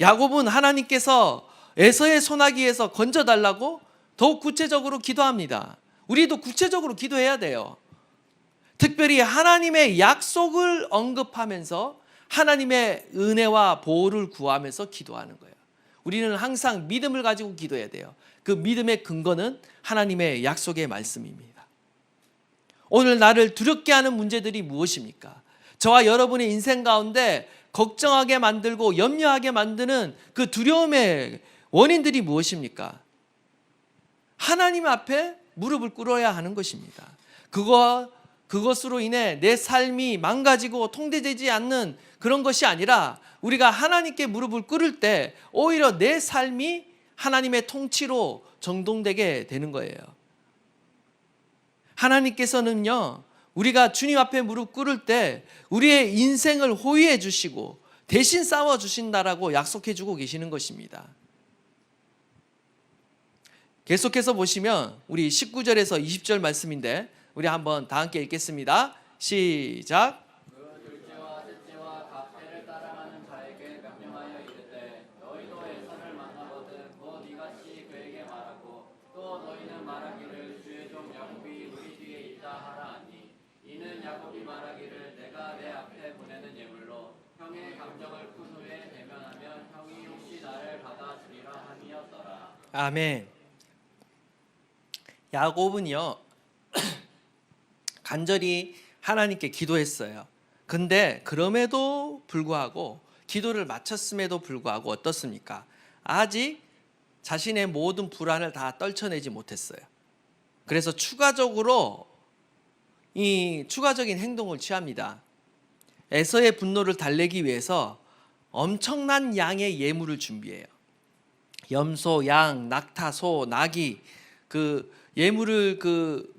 Speaker 2: 야곱은 하나님께서 에서의 소나기에서 건져달라고 더욱 구체적으로 기도합니다. 우리도 구체적으로 기도해야 돼요. 특별히 하나님의 약속을 언급하면서 하나님의 은혜와 보호를 구하면서 기도하는 거예요. 우리는 항상 믿음을 가지고 기도해야 돼요. 그 믿음의 근거는 하나님의 약속의 말씀입니다. 오늘 나를 두렵게 하는 문제들이 무엇입니까? 저와 여러분의 인생 가운데 걱정하게 만들고 염려하게 만드는 그 두려움의 원인들이 무엇입니까? 하나님 앞에 무릎을 꿇어야 하는 것입니다. 그것으로 인해 내 삶이 망가지고 통제되지 않는 그런 것이 아니라 우리가 하나님께 무릎을 꿇을 때 오히려 내 삶이 하나님의 통치로 정돈되게 되는 거예요. 하나님께서는요, 우리가 주님 앞에 무릎 꿇을 때 우리의 인생을 호위해 주시고 대신 싸워 주신다라고 약속해 주고 계시는 것입니다. 계속해서 보시면 우리 19절에서 20절 말씀인데 우리 한번 다 함께 읽겠습니다. 시작.
Speaker 3: 그 둘째와 셋째와 각 때를 따라가는 자에게 명령하여 이르되 너희도 에서를 만나거든 곧 이같이 그에게 말하라. 하라 하니 이는 야곱이 말하기를 내가 내 앞에 보내는 예물로 형의 감정을 푼 후에 대면하면 형이 혹시 나를 받아주리라 함이었더라.
Speaker 2: 아멘. 야곱은요 간절히 하나님께 기도했어요. 근데 그럼에도 불구하고 기도를 마쳤음에도 불구하고 어떻습니까? 아직 자신의 모든 불안을 다 떨쳐내지 못했어요. 그래서 추가적인 행동을 취합니다. 에서의 분노를 달래기 위해서 엄청난 양의 예물을 준비해요. 염소, 양, 낙타, 소, 나귀 그 예물을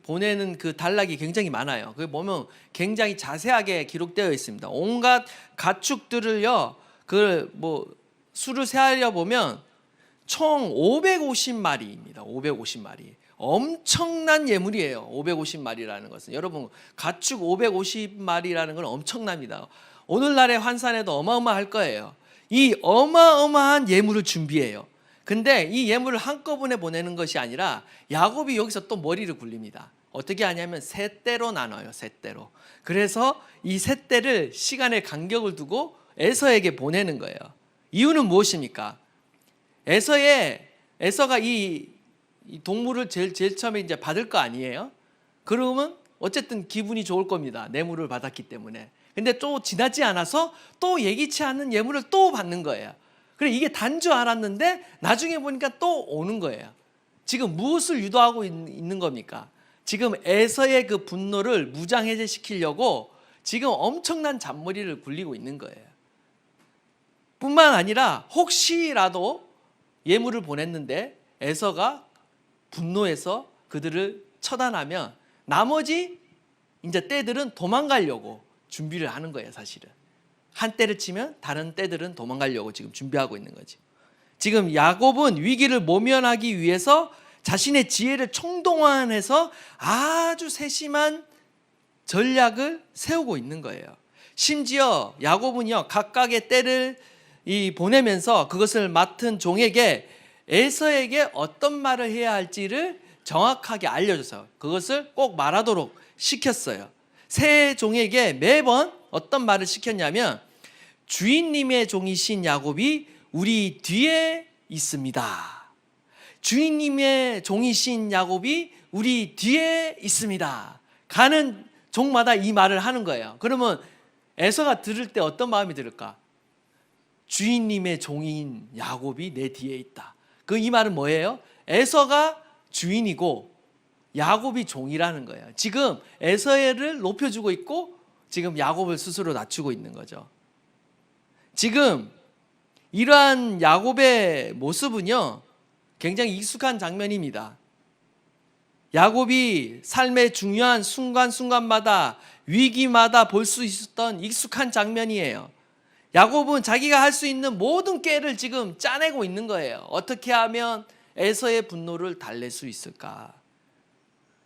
Speaker 2: 보내는 그 단락이 굉장히 많아요. 그 보면 굉장히 자세하게 기록되어 있습니다. 온갖 가축들을요, 수를 세하려 보면 총 550마리입니다. 550마리. 엄청난 예물이에요. 550마리라는 것은. 여러분, 가축 550마리라는 건 엄청납니다. 오늘날의 환산에도 어마어마할 거예요. 이 어마어마한 예물을 준비해요. 근데 이 예물을 한꺼번에 보내는 것이 아니라 야곱이 여기서 또 머리를 굴립니다. 어떻게 하냐면 세 때로 나눠요. 세 때로. 그래서 이 세 때를 시간의 간격을 두고 에서에게 보내는 거예요. 이유는 무엇입니까? 에서가 이 동물을 제일 처음에 이제 받을 거 아니에요? 그러면 어쨌든 기분이 좋을 겁니다. 뇌물을 받았기 때문에. 근데 또 지나지 않아서 또 예기치 않은 예물을 또 받는 거예요. 그래 이게 단 줄 알았는데 나중에 보니까 또 오는 거예요. 지금 무엇을 유도하고 있는 겁니까? 지금 에서의 그 분노를 무장해제시키려고 지금 엄청난 잔머리를 굴리고 있는 거예요. 뿐만 아니라 혹시라도 예물을 보냈는데 에서가 분노해서 그들을 처단하면 나머지 이제 떼들은 도망가려고 준비를 하는 거예요, 사실은. 한 떼를 치면 다른 떼들은 도망가려고 지금 준비하고 있는 거죠. 지금 야곱은 위기를 모면하기 위해서 자신의 지혜를 총동원해서 아주 세심한 전략을 세우고 있는 거예요. 심지어 야곱은요 각각의 떼를 보내면서 그것을 맡은 종에게 에서에게 어떤 말을 해야 할지를 정확하게 알려줘서 그것을 꼭 말하도록 시켰어요. 세 종에게 매번 어떤 말을 시켰냐면 주인님의 종이신 야곱이 우리 뒤에 있습니다. 주인님의 종이신 야곱이 우리 뒤에 있습니다. 가는 종마다 이 말을 하는 거예요. 그러면 에서가 들을 때 어떤 마음이 들을까? 주인님의 종인 야곱이 내 뒤에 있다. 이 말은 뭐예요? 에서가 주인이고 야곱이 종이라는 거예요. 지금 에서를 높여주고 있고 지금 야곱을 스스로 낮추고 있는 거죠. 지금 이러한 야곱의 모습은요 굉장히 익숙한 장면입니다. 야곱이 삶의 중요한 순간순간마다 위기마다 볼 수 있었던 익숙한 장면이에요. 야곱은 자기가 할 수 있는 모든 꾀를 지금 짜내고 있는 거예요. 어떻게 하면 에서의 분노를 달랠 수 있을까?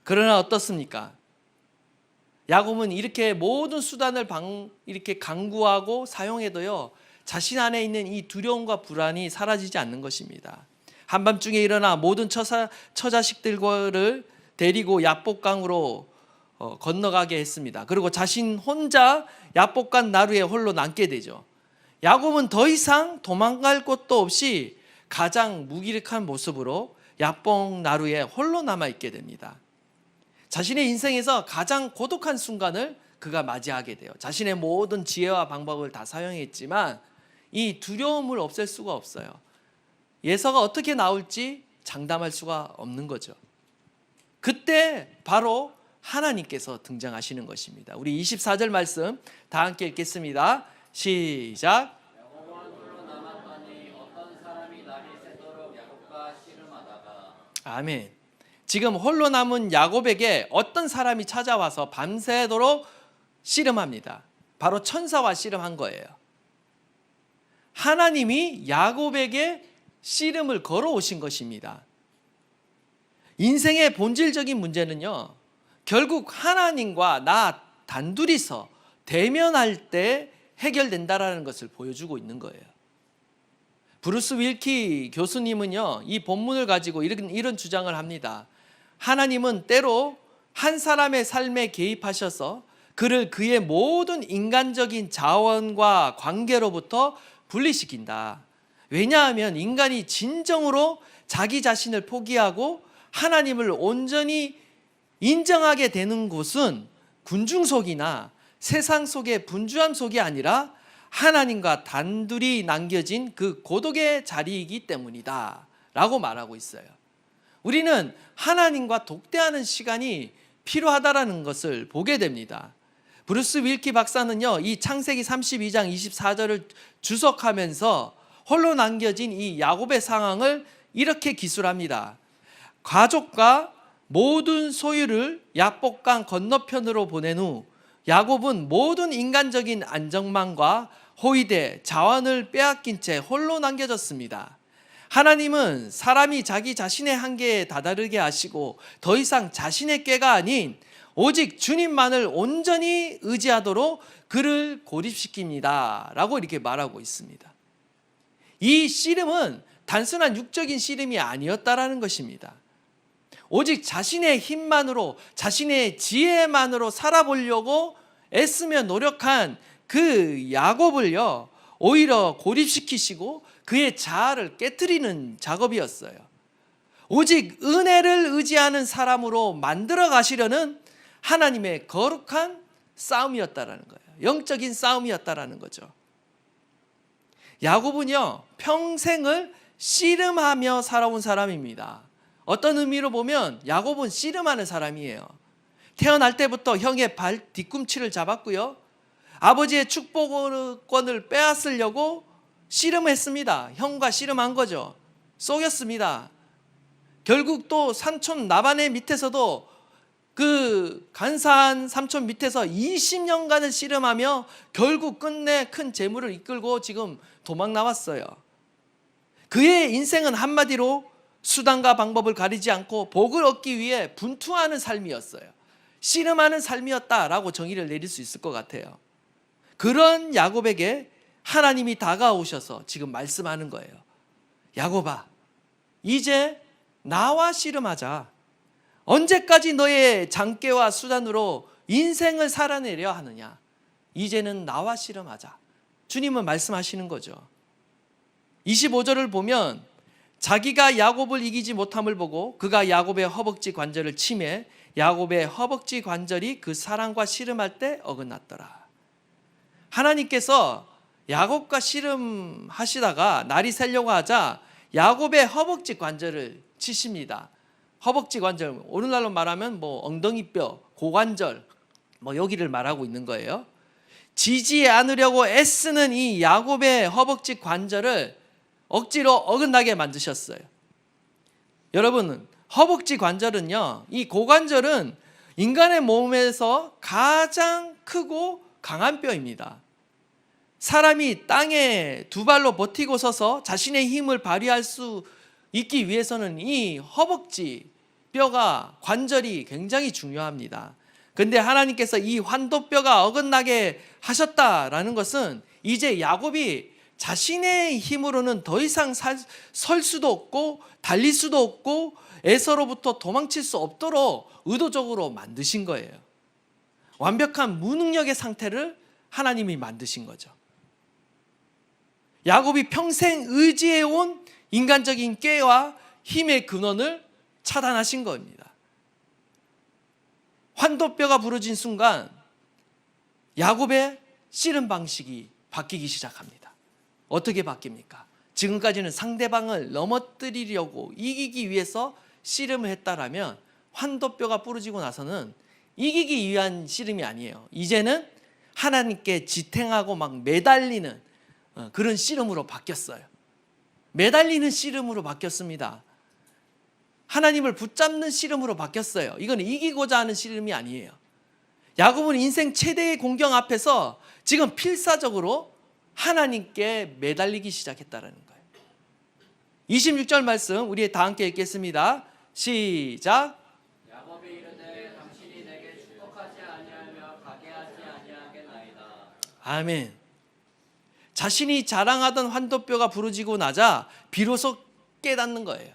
Speaker 2: 그러나 어떻습니까? 야곱은 이렇게 모든 수단을 이렇게 강구하고 사용해도요 자신 안에 있는 이 두려움과 불안이 사라지지 않는 것입니다. 한밤중에 일어나 모든 처자식들을 데리고 야복강으로 건너가게 했습니다. 그리고 자신 혼자 야복강 나루에 홀로 남게 되죠. 야곱은 더 이상 도망갈 곳도 없이 가장 무기력한 모습으로 야복 나루에 홀로 남아있게 됩니다. 자신의 인생에서 가장 고독한 순간을 그가 맞이하게 돼요. 자신의 모든 지혜와 방법을 다 사용했지만 이 두려움을 없앨 수가 없어요. 에서가 어떻게 나올지 장담할 수가 없는 거죠. 그때 바로 하나님께서 등장하시는 것입니다. 우리 24절 말씀 다 함께 읽겠습니다. 시작.
Speaker 3: 야곱은 홀로 남았더니 어떤 사람이 날이 새도록 야곱과 씨름하다가
Speaker 2: 아멘. 지금 홀로 남은 야곱에게 어떤 사람이 찾아와서 밤새도록 씨름합니다. 바로 천사와 씨름한 거예요. 하나님이 야곱에게 씨름을 걸어오신 것입니다. 인생의 본질적인 문제는요 결국 하나님과 나 단둘이서 대면할 때 해결된다라는 것을 보여주고 있는 거예요. 브루스 윌키 교수님은요 이 본문을 가지고 이런 주장을 합니다. 하나님은 때로 한 사람의 삶에 개입하셔서 그를 그의 모든 인간적인 자원과 관계로부터 분리시킨다. 왜냐하면 인간이 진정으로 자기 자신을 포기하고 하나님을 온전히 인정하게 되는 곳은 군중 속이나 세상 속의 분주함 속이 아니라 하나님과 단둘이 남겨진 그 고독의 자리이기 때문이다 라고 말하고 있어요. 우리는 하나님과 독대하는 시간이 필요하다라는 것을 보게 됩니다. 브루스 윌키 박사는요, 이 창세기 32장 24절을 주석하면서 홀로 남겨진 이 야곱의 상황을 이렇게 기술합니다. 가족과 모든 소유를 야복강 건너편으로 보낸 후 야곱은 모든 인간적인 안정망과 호위대, 자원을 빼앗긴 채 홀로 남겨졌습니다. 하나님은 사람이 자기 자신의 한계에 다다르게 하시고 더 이상 자신의 꾀가 아닌 오직 주님만을 온전히 의지하도록 그를 고립시킵니다 라고 이렇게 말하고 있습니다. 이 씨름은 단순한 육적인 씨름이 아니었다라는 것입니다. 오직 자신의 힘만으로, 자신의 지혜만으로 살아보려고 애쓰며 노력한 그 야곱을요, 오히려 고립시키시고 그의 자아를 깨트리는 작업이었어요. 오직 은혜를 의지하는 사람으로 만들어 가시려는 하나님의 거룩한 싸움이었다라는 거예요. 영적인 싸움이었다라는 거죠. 야곱은요, 평생을 씨름하며 살아온 사람입니다. 어떤 의미로 보면 야곱은 씨름하는 사람이에요. 태어날 때부터 형의 발 뒤꿈치를 잡았고요, 아버지의 축복권을 빼앗으려고 씨름했습니다. 형과 씨름한 거죠. 속였습니다. 결국 또 삼촌 라반의 밑에서도, 그 간사한 삼촌 밑에서 20년간을 씨름하며 결국 끝내 큰 재물을 이끌고 지금 도망 나왔어요. 그의 인생은 한마디로 수단과 방법을 가리지 않고 복을 얻기 위해 분투하는 삶이었어요. 씨름하는 삶이었다라고 정의를 내릴 수 있을 것 같아요. 그런 야곱에게 하나님이 다가오셔서 지금 말씀하는 거예요. 야곱아, 이제 나와 씨름하자. 언제까지 너의 장깨와 수단으로 인생을 살아내려 하느냐? 이제는 나와 씨름하자. 주님은 말씀하시는 거죠. 25절을 보면 자기가 야곱을 이기지 못함을 보고 그가 야곱의 허벅지 관절을 치매 야곱의 허벅지 관절이 그 사랑과 씨름할 때 어긋났더라. 하나님께서 야곱과 씨름하시다가 날이 새려고 하자 야곱의 허벅지 관절을 치십니다. 허벅지 관절, 오늘날로 말하면 뭐 엉덩이뼈, 고관절, 뭐 여기를 말하고 있는 거예요. 지지 않으려고 애쓰는 이 야곱의 허벅지 관절을 억지로 어긋나게 만드셨어요. 여러분, 허벅지 관절은요, 이 고관절은 인간의 몸에서 가장 크고 강한 뼈입니다. 사람이 땅에 두 발로 버티고 서서 자신의 힘을 발휘할 수 있기 위해서는 이 허벅지 뼈가, 관절이 굉장히 중요합니다. 근데 하나님께서 이 환도뼈가 어긋나게 하셨다라는 것은 이제 야곱이 자신의 힘으로는 더 이상 설 수도 없고 달릴 수도 없고 에서로부터 도망칠 수 없도록 의도적으로 만드신 거예요. 완벽한 무능력의 상태를 하나님이 만드신 거죠. 야곱이 평생 의지해온 인간적인 꾀와 힘의 근원을 차단하신 겁니다. 환도뼈가 부러진 순간 야곱의 씨름 방식이 바뀌기 시작합니다. 어떻게 바뀝니까? 지금까지는 상대방을 넘어뜨리려고 이기기 위해서 씨름을 했다라면 환도뼈가 부러지고 나서는 이기기 위한 씨름이 아니에요. 이제는 하나님께 지탱하고 막 매달리는 그런 씨름으로 바뀌었어요. 매달리는 씨름으로 바뀌었습니다. 하나님을 붙잡는 씨름으로 바뀌었어요. 이건 이기고자 하는 씨름이 아니에요. 야곱은 인생 최대의 공경 앞에서 지금 필사적으로 하나님께 매달리기 시작했다는 거예요. 26절 말씀 우리 다 함께 읽겠습니다. 시작.
Speaker 3: 야곱이 이르되 당신이 내게 축복하지 아니하며 가게 하지 아니하겠나이다.
Speaker 2: 아멘. 자신이 자랑하던 환도뼈가 부러지고 나자 비로소 깨닫는 거예요.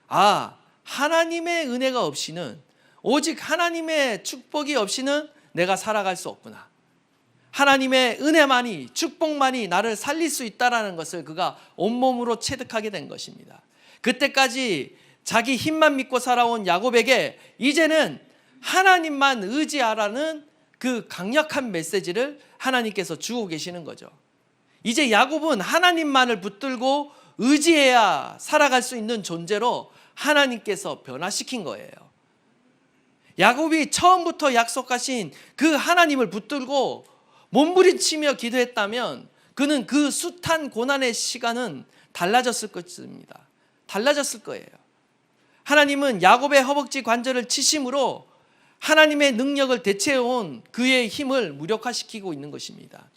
Speaker 2: 아, 하나님의 은혜가 없이는 오직 하나님의 축복이 없이는 내가 살아갈 수 없구나. 하나님의 은혜만이, 축복만이 나를 살릴 수 있다라는 것을 그가 온몸으로 체득하게 된 것입니다. 그때까지 자기 힘만 믿고 살아온 야곱에게 이제는 하나님만 의지하라는 그 강력한 메시지를 하나님께서 주고 계시는 거죠. 이제 야곱은 하나님만을 붙들고 의지해야 살아갈 수 있는 존재로 하나님께서 변화시킨 거예요. 야곱이 처음부터 약속하신 그 하나님을 붙들고 몸부림치며 기도했다면 그는 그 숱한 고난의 시간은 달라졌을 것입니다. 달라졌을 거예요. 하나님은 야곱의 허벅지 관절을 치심으로 하나님의 능력을 대체해온 그의 힘을 무력화시키고 있는 것입니다.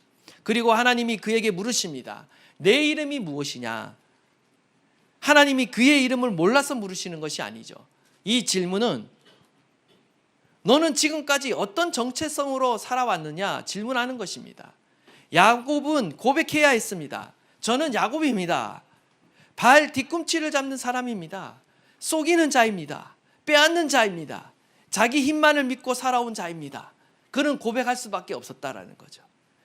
Speaker 2: 그리고 하나님이 그에게 물으십니다. 내 이름이 무엇이냐? 하나님이 그의 이름을 몰라서 물으시는 것이 아니죠. 이 질문은 너는 지금까지 어떤 정체성으로 살아왔느냐 질문하는 것입니다. 야곱은 고백해야 했습니다. 저는 야곱입니다. 발 뒤꿈치를 잡는 사람입니다. 속이는 자입니다. 빼앗는 자입니다. 자기 힘만을 믿고 살아온 자입니다. 그는 고백할 수밖에 없었다라는 거죠.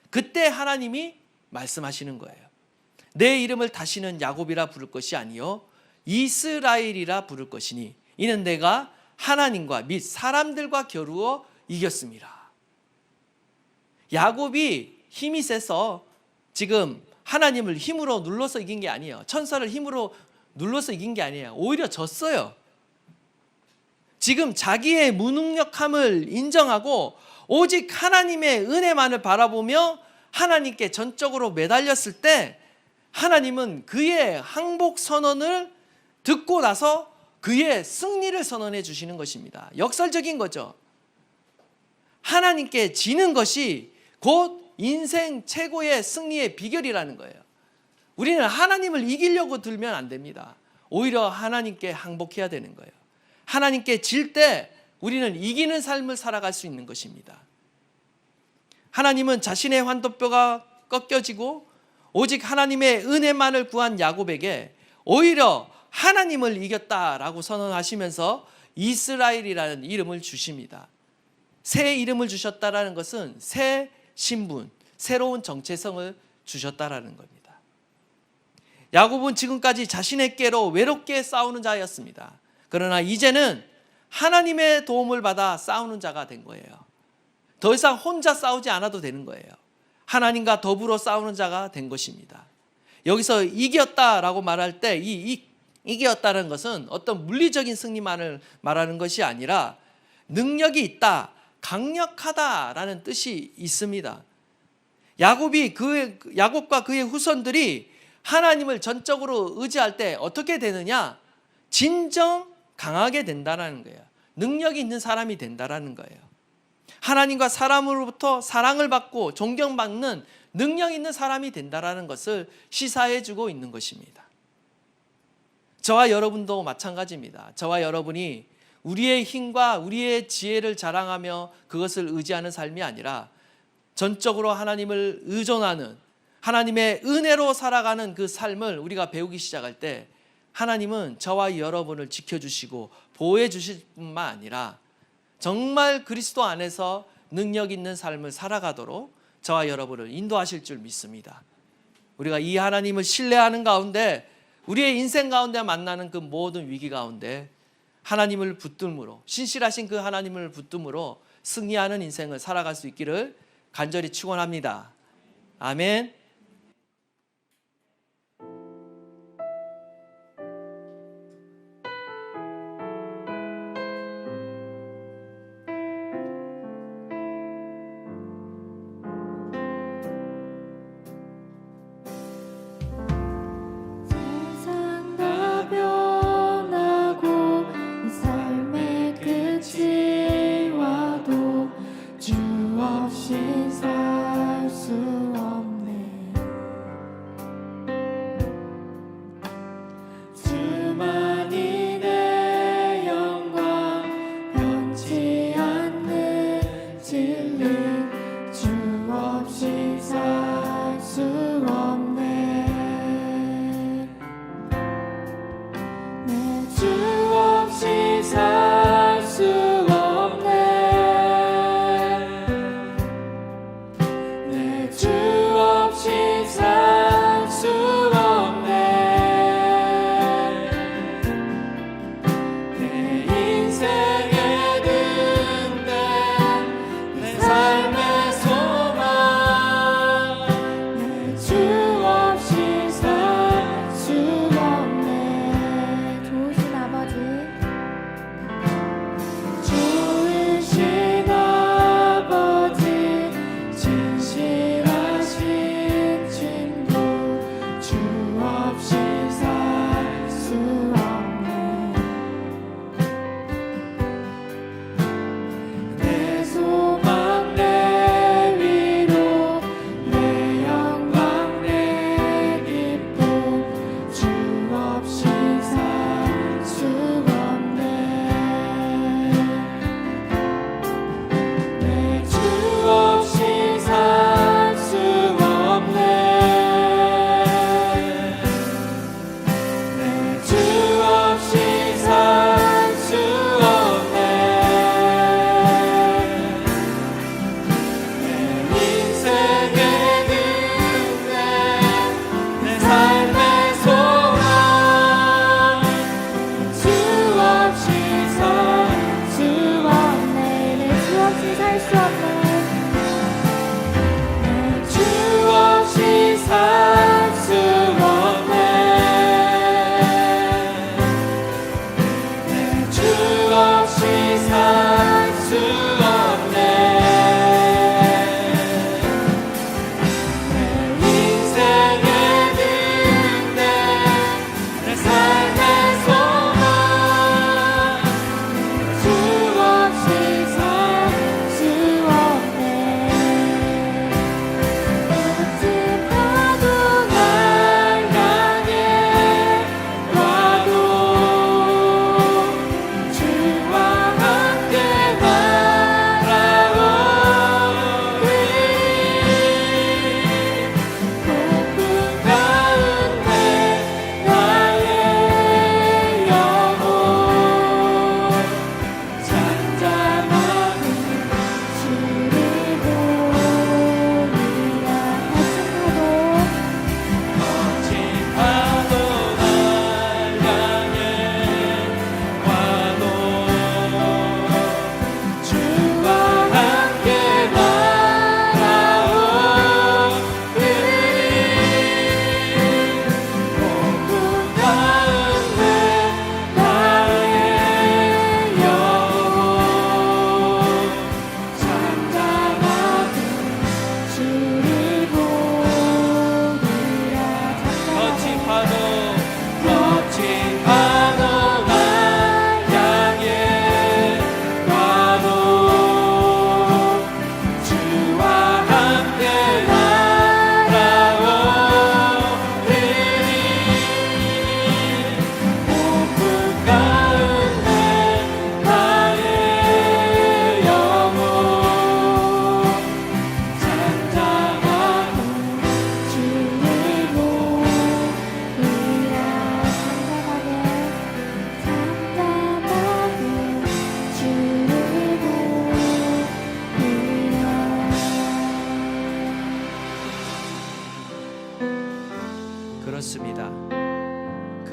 Speaker 2: 그때 하나님이 말씀하시는 거예요. 내 이름을 다시는 야곱이라 부를 것이 아니요 이스라엘이라 부를 것이니 이는 내가 하나님과 및 사람들과 겨루어 이겼습니다. 야곱이 힘이 세서 지금 하나님을 힘으로 눌러서 이긴 게 아니에요. 천사를 힘으로 눌러서 이긴 게 아니에요. 오히려 졌어요. 지금 자기의 무능력함을 인정하고 오직 하나님의 은혜만을 바라보며 하나님께 전적으로 매달렸을 때 하나님은 그의 항복 선언을 듣고 나서 그의 승리를 선언해 주시는 것입니다. 역설적인 거죠. 하나님께 지는 것이 곧 인생 최고의 승리의 비결이라는 거예요. 우리는 하나님을 이기려고 들면 안 됩니다. 오히려 하나님께 항복해야 되는 거예요. 하나님께 질 때 우리는 이기는 삶을 살아갈 수 있는 것입니다. 하나님은 자신의 환도뼈가 꺾여지고 오직 하나님의 은혜만을 구한 야곱에게 오히려 하나님을 이겼다라고 선언하시면서 이스라엘이라는 이름을 주십니다. 새 이름을 주셨다라는 것은 새 신분, 새로운 정체성을 주셨다라는 겁니다. 야곱은 지금까지 자신의 꾀로 외롭게 싸우는 자였습니다. 그러나 이제는 하나님의 도움을 받아 싸우는 자가 된 거예요. 더 이상 혼자 싸우지 않아도 되는 거예요. 하나님과 더불어 싸우는 자가 된 것입니다. 여기서 이겼다라고 말할 때 이겼다는 것은 어떤 물리적인 승리만을 말하는 것이 아니라 능력이 있다, 강력하다라는 뜻이 있습니다. 야곱과 그의 후손들이 하나님을 전적으로 의지할 때 어떻게 되느냐? 진정 강하게 된다는 거예요. 능력이 있는 사람이 된다는 거예요. 하나님과 사람으로부터 사랑을 받고 존경받는 능력 있는 사람이 된다는 것을 시사해 주고 있는 것입니다. 저와 여러분도 마찬가지입니다. 저와 여러분이 우리의 힘과 우리의 지혜를 자랑하며 그것을 의지하는 삶이 아니라 전적으로 하나님을 의존하는 하나님의 은혜로 살아가는 그 삶을 우리가 배우기 시작할 때 하나님은 저와 여러분을 지켜주시고 보호해 주실 뿐만 아니라 정말 그리스도 안에서 능력 있는 삶을 살아가도록 저와 여러분을 인도하실 줄 믿습니다. 우리가 이 하나님을 신뢰하는 가운데 우리의 인생 가운데 만나는 그 모든 위기 가운데 하나님을 붙듦으로 신실하신 그 하나님을 붙듦으로 승리하는 인생을 살아갈 수 있기를 간절히 축원합니다. 아멘.
Speaker 1: 세상 다 변하고 이 삶의 끝이 와도 주 없이 살 수 없네.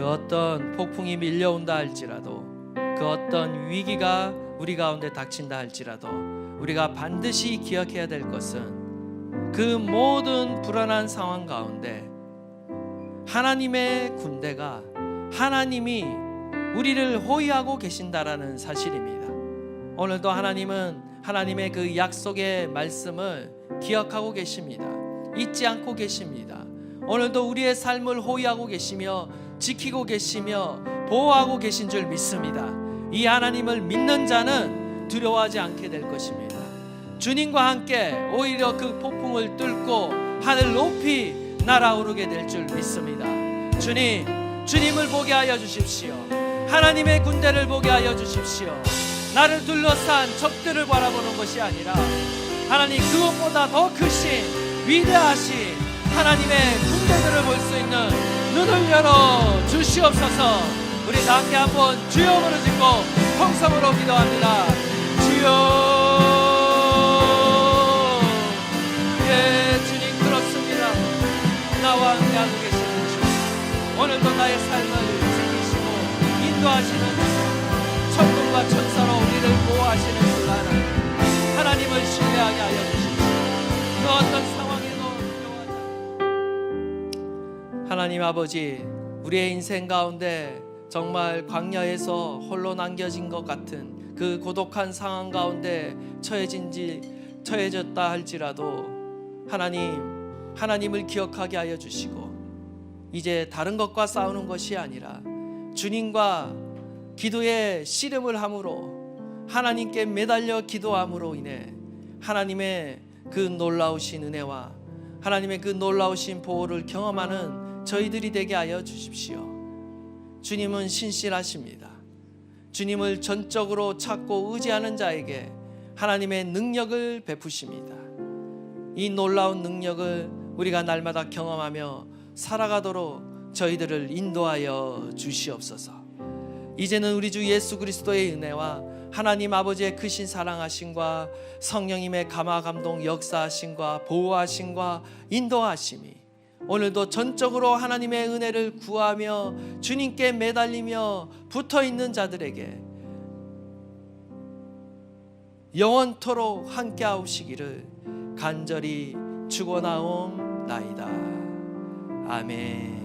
Speaker 2: 그 어떤 폭풍이 밀려온다 할지라도, 그 어떤 위기가 우리 가운데 닥친다 할지라도 우리가 반드시 기억해야 될 것은 그 모든 불안한 상황 가운데 하나님의 군대가, 하나님이 우리를 호위하고 계신다라는 사실입니다. 오늘도 하나님은 하나님의 그 약속의 말씀을 기억하고 계십니다. 잊지 않고 계십니다. 오늘도 우리의 삶을 호위하고 계시며 지키고 계시며 보호하고 계신 줄 믿습니다. 이 하나님을 믿는 자는 두려워하지 않게 될 것입니다. 주님과 함께 오히려 그 폭풍을 뚫고 하늘 높이 날아오르게 될 줄 믿습니다. 주님을 보게 하여 주십시오. 하나님의 군대를 보게 하여 주십시오. 나를 둘러싼 적들을 바라보는 것이 아니라 하나님, 그것보다 더 크신 위대하신 하나님의 군대들을 볼 수 있는 눈을 열어 주시옵소서. 우리 다 함께 한번 주여 부르짖고 통성으로 기도합니다. 주여. 예, 주님, 그렇습니다. 나와 함께하고 계시는 주, 오늘도 나의 삶을 지키시고 인도하시는 주, 천군과 천사로 우리를 보호하시는 주 하나님을 신뢰하게 하여 주십시오. 그 어떤 상황에도 두려워하지 않고. 하나님 아버지, 우리의 인생 가운데 정말 광야에서 홀로 남겨진 것 같은 그 고독한 상황 가운데 처해졌다 할지라도 하나님을 기억하게 하여 주시고, 이제 다른 것과 싸우는 것이 아니라 주님과 기도의 씨름을 함으로, 하나님께 매달려 기도함으로 인해 하나님의 그 놀라우신 은혜와 하나님의 그 놀라우신 보호를 경험하는 저희들이 되게 하여 주십시오. 주님은 신실하십니다. 주님을 전적으로 찾고 의지하는 자에게 하나님의 능력을 베푸십니다. 이 놀라운 능력을 우리가 날마다 경험하며 살아가도록 저희들을 인도하여 주시옵소서. 이제는 우리 주 예수 그리스도의 은혜와 하나님 아버지의 크신 사랑하심과 성령님의 감화 감동 역사하심과 보호하심과 인도하심이 오늘도 전적으로 하나님의 은혜를 구하며 주님께 매달리며 붙어있는 자들에게 영원토록 함께하시기를 간절히 축원하옵나이다. 아멘.